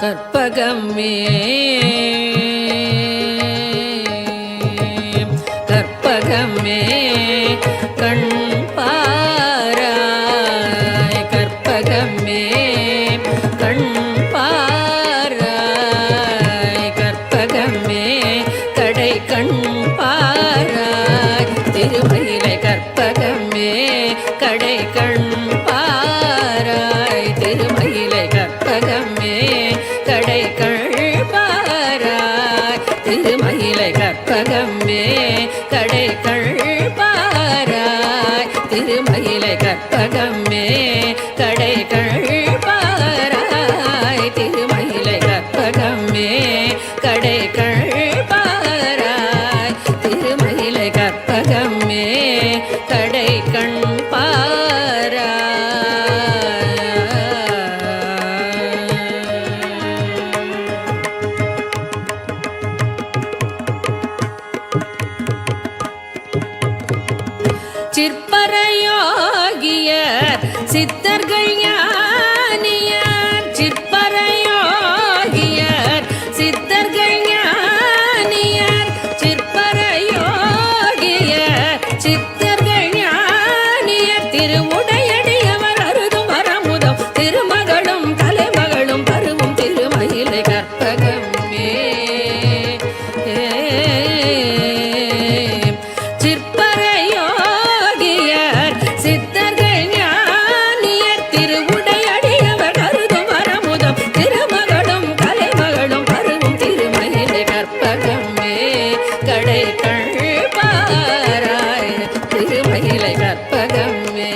கற்பகமே கற்பகமே கண் பாராய், கற்பகமே கண் பாராய், கற்பகமே கடை கண் பாராய். திருமயிலை கற்பகமே கடை கண் பாராய், திருமயிலை கற்பகமே கடை கண் பாராய், திருமயிலை கற்பகமே கடை கண் பாராய், திருமயிலை கற்பகமே கடை கண் பாராய், திருமயிலை கற்பகமே கடை கண் பாராய், திருமயிலை கற்பகமே கடை கண் பாராய். சிற்பரையோகியர் சித்தர்கள் ஞானியர், சிற்பரையோகியர் சித்தர்கள் ஞானியர், சிற்பரையோகியர் சித்தர்கள் ஞானியர். திருவுடையடியவர் அருதும் வரமுதம் திருமகளும் தலைமகளும் பருவும் திருமயிலை கற்பகமே. சிற்பரையோகியர் சித்தர்கள் ஞானியர், திருவுடையடியவர் அருதும் வரமுதம் திருமகளும் கலைமகளும் பருவும் திருமயிலை கற்பகமே கடை கண் பாராய், திருமயிலை கற்பகமே.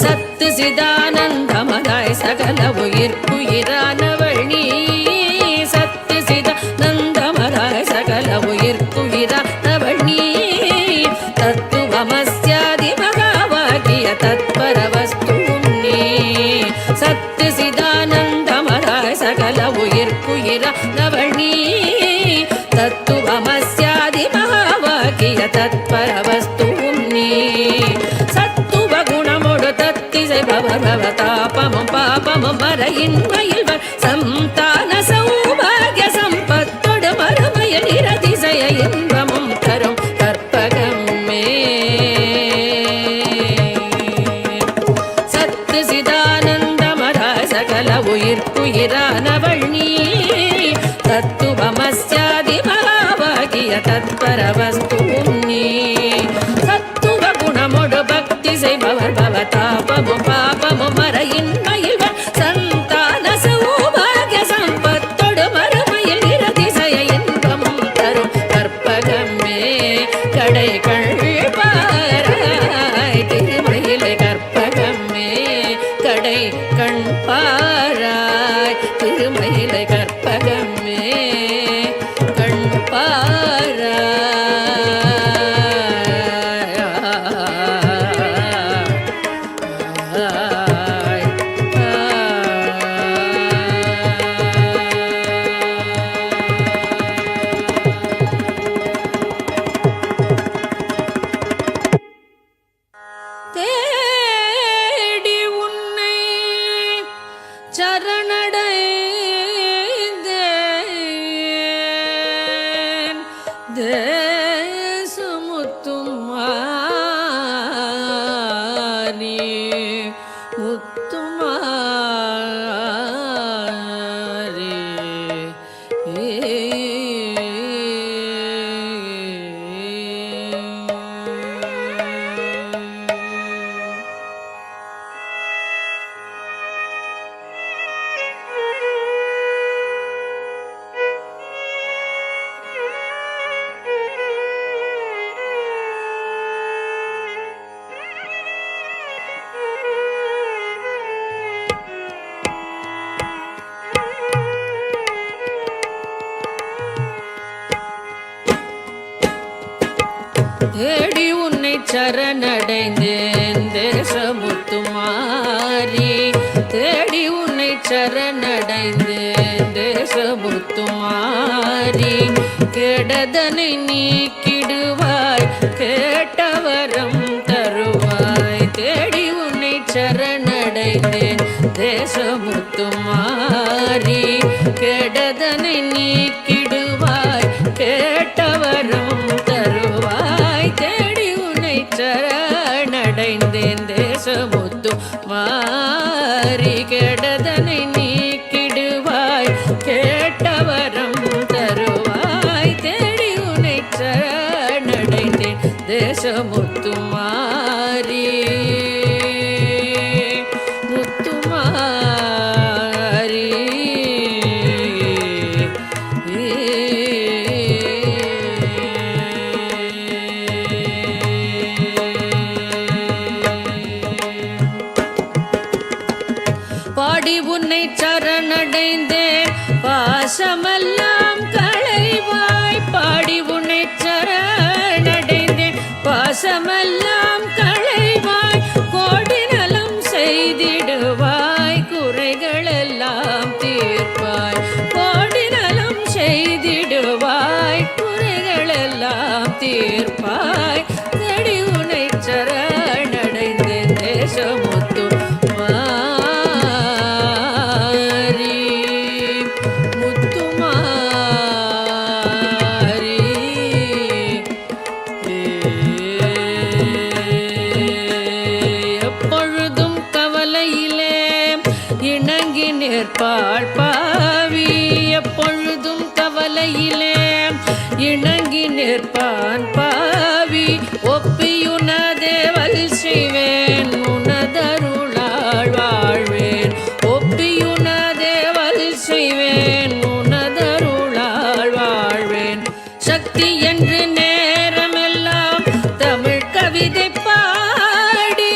சத்து சிதானந்தமதாய் சகல உயிர்க்குயிரானவள் நீ, சத்து சிதானந்தமதாய் சகல உயிர்க்குயிரானவள் நீ. தத்துவமஸ்யாதி மகாவாகிய தத்பர வஸ்துவும் நீ, சத்து சிதானந்தமதாய் சகல உயிர்க்குயிரானவள் நீ. தத்துவமஸ்யாதி மகாவாகிய தத்பர வஸ்துவும் நீ. சத்துவ குணமோடு தத்திசை பவதாபமும் பாபமும் மறையின்மையில் சந்தான சௌபாகிய சம்பத்தோடு மறுமைய நிரதிசய இன்பமும் தரும் கற்பகமே. சத்து சிதானந்தமதாய் சகல உயிர்க்குயிரானவள் நீ. தத்துவமஸ்யாதி மகாவாகிய தத்பர வஸ்துவும் நீ. சத்துவ குணமோடு பக்தி செய்பவர் பவதாபமும் பாபமு மறையின்மையில் சந்தான சௌபாகிய சம்பத்தொடு மறுமையில் இரதிசய இன்பமும் தரும் கற்பகமே கடை கண்பாராய் திருமயிலை கற்பகமே கடை கண்பாராய் திருமயிலை கற்பகமே தேடி உன்னை சரணடைந்தேன் தேசமுத்தும் மாறி முத்துமாரி தேடி உன்னை சரணடைந்தேன் தேசமுத்துமாரி தேடி உன்னை சரணடைந்தேன் தேசமுத்துமாரி கெடதனை நீக்கிடுவாய் கேட்டவரம் தருவாய் தேடி உன்னை சரணடைந்தேன் தேசமுத்துமாரி கெடதனை நீக்கிடுவாய் கேட்டவரம் தருவாய் தேடி உன்னை சரணடைந்தேன் தேசமுத்து மாறி கெடதனை நீக்கிடுவாய் கேட்டவரம் தருவாய் தேடி உன்னை சரணடைந்தேன் தேசமுத்து மாறி முத்துமாரி பாடி உன்னை சரணடைந்தேன் பாசமெல்லாம் களைவாய் பாடி உன்னை சரணடைந்தேன் பாசமெல்லாம் களைவாய் கோடி நலம் செய்திடுவாய் குறைகளெல்லாம் தீர்ப்பாய் கோடி நலம் செய்திடுவாய் குறைகளெல்லாம் தீர்ப்பாய் தேடி உன்னை சரணடைந்தேன் தேசமுத்து மாறி முத்துமாரி எப்பொழுதும் கவலையிலே இணங்கி நிற்பாள் பாவி எப்பொழுதும் கவலையிலே இணங்கி நிற்பான் பாவி ஒப்பியுனதேவல் செய்வேன் உனதருளாள் வாழ்வேன் ஒப்பியுனதேவல் செய்வேன் உனதருளாள் வாழ்வேன் சக்தி என்று நேரமெல்லாம் தமிழ் கவிதை பாடி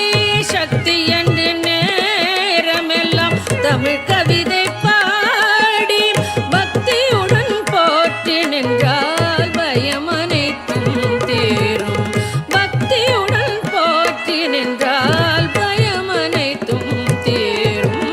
சக்தி என்று நேரமெல்லாம் தமிழ் கவிதை பாடி பக்தியுடன் போற்றி நின்றால் பயம் அனைத்தும் தீரும் பக்தியுடன் போற்றி நின்றால் பயம் அனைத்தும் தீரும்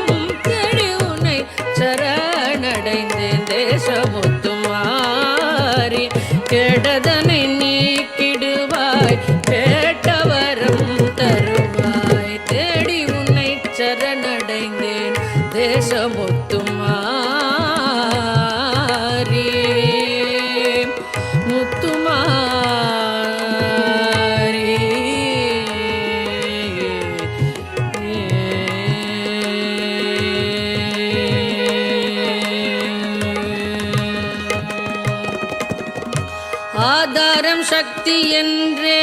தேடி உன்னை சரணடைந்தேன் தேசமுத்து மாறி கெடதனை நீக்கிடுவாய் கேட்டவரம் தருவாய் தேடி உன்னை சரணடைந்தேன் தேசமுத்து மாறி முத்துமாரி ஆதாரம் சக்தி என்றே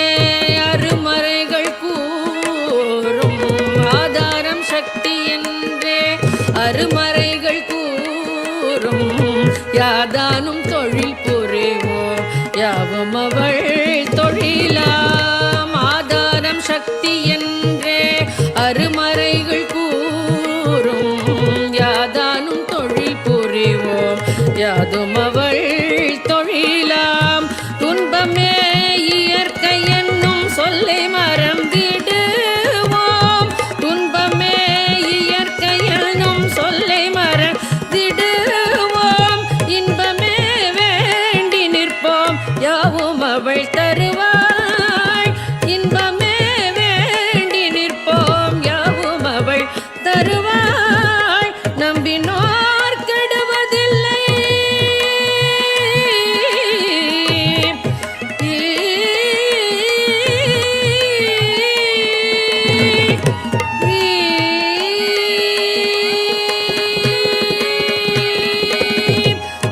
அருமறைகள் கூறும் ஆதாரம் அருமறைகள் கூறும் யாதானும் தொழில் புரிவோம் யாவும் அவள் தொழிலாம் ஆதாரம் சக்தி என்றே அருமறைகள் கூறும் யாதானும் தொழில் புரிவோம் யாதும் அவள் தொழிலாம் துன்பமே இயற்கை என்னும் சொல்லை மறந்திடுவோம் துன்பமே இயற்கை என்னும் சொல்லை மறந்திடுவோம் இன்பமே வேண்டி நிற்போம் யாவும் அவள் தருவாய் இன்பமே வேண்டி நிற்போம் யாவும் அவள் தருவாய் நம்பினோர் கெடுவதில்லை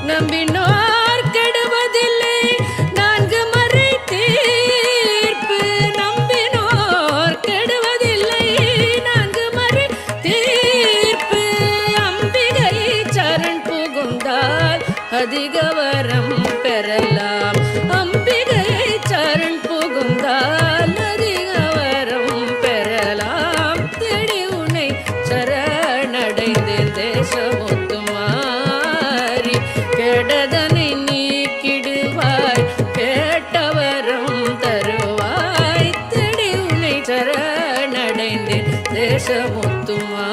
நம்பினோர் கெடுவதில்லை நான்கு மறை தீர்ப்பு நம்பினோர் கெடுவதில்லை நான்கு மறை தீர்ப்பு அம்பிகை சரண் புகுந்தால் அதிக வரம் பெறலாம் அம்பிகை சரண் புகுந்தால் அதிக வரம் பெறலாம் தேடி உன்னை சரணடைந்தேன் தேசமுத்துமாரி கெடதனை நீக்கிடுவாய் கேட்டவரம் தருவாய் தேடி உன்னை சரணடைந்தேன் தேசமுத்துமாரி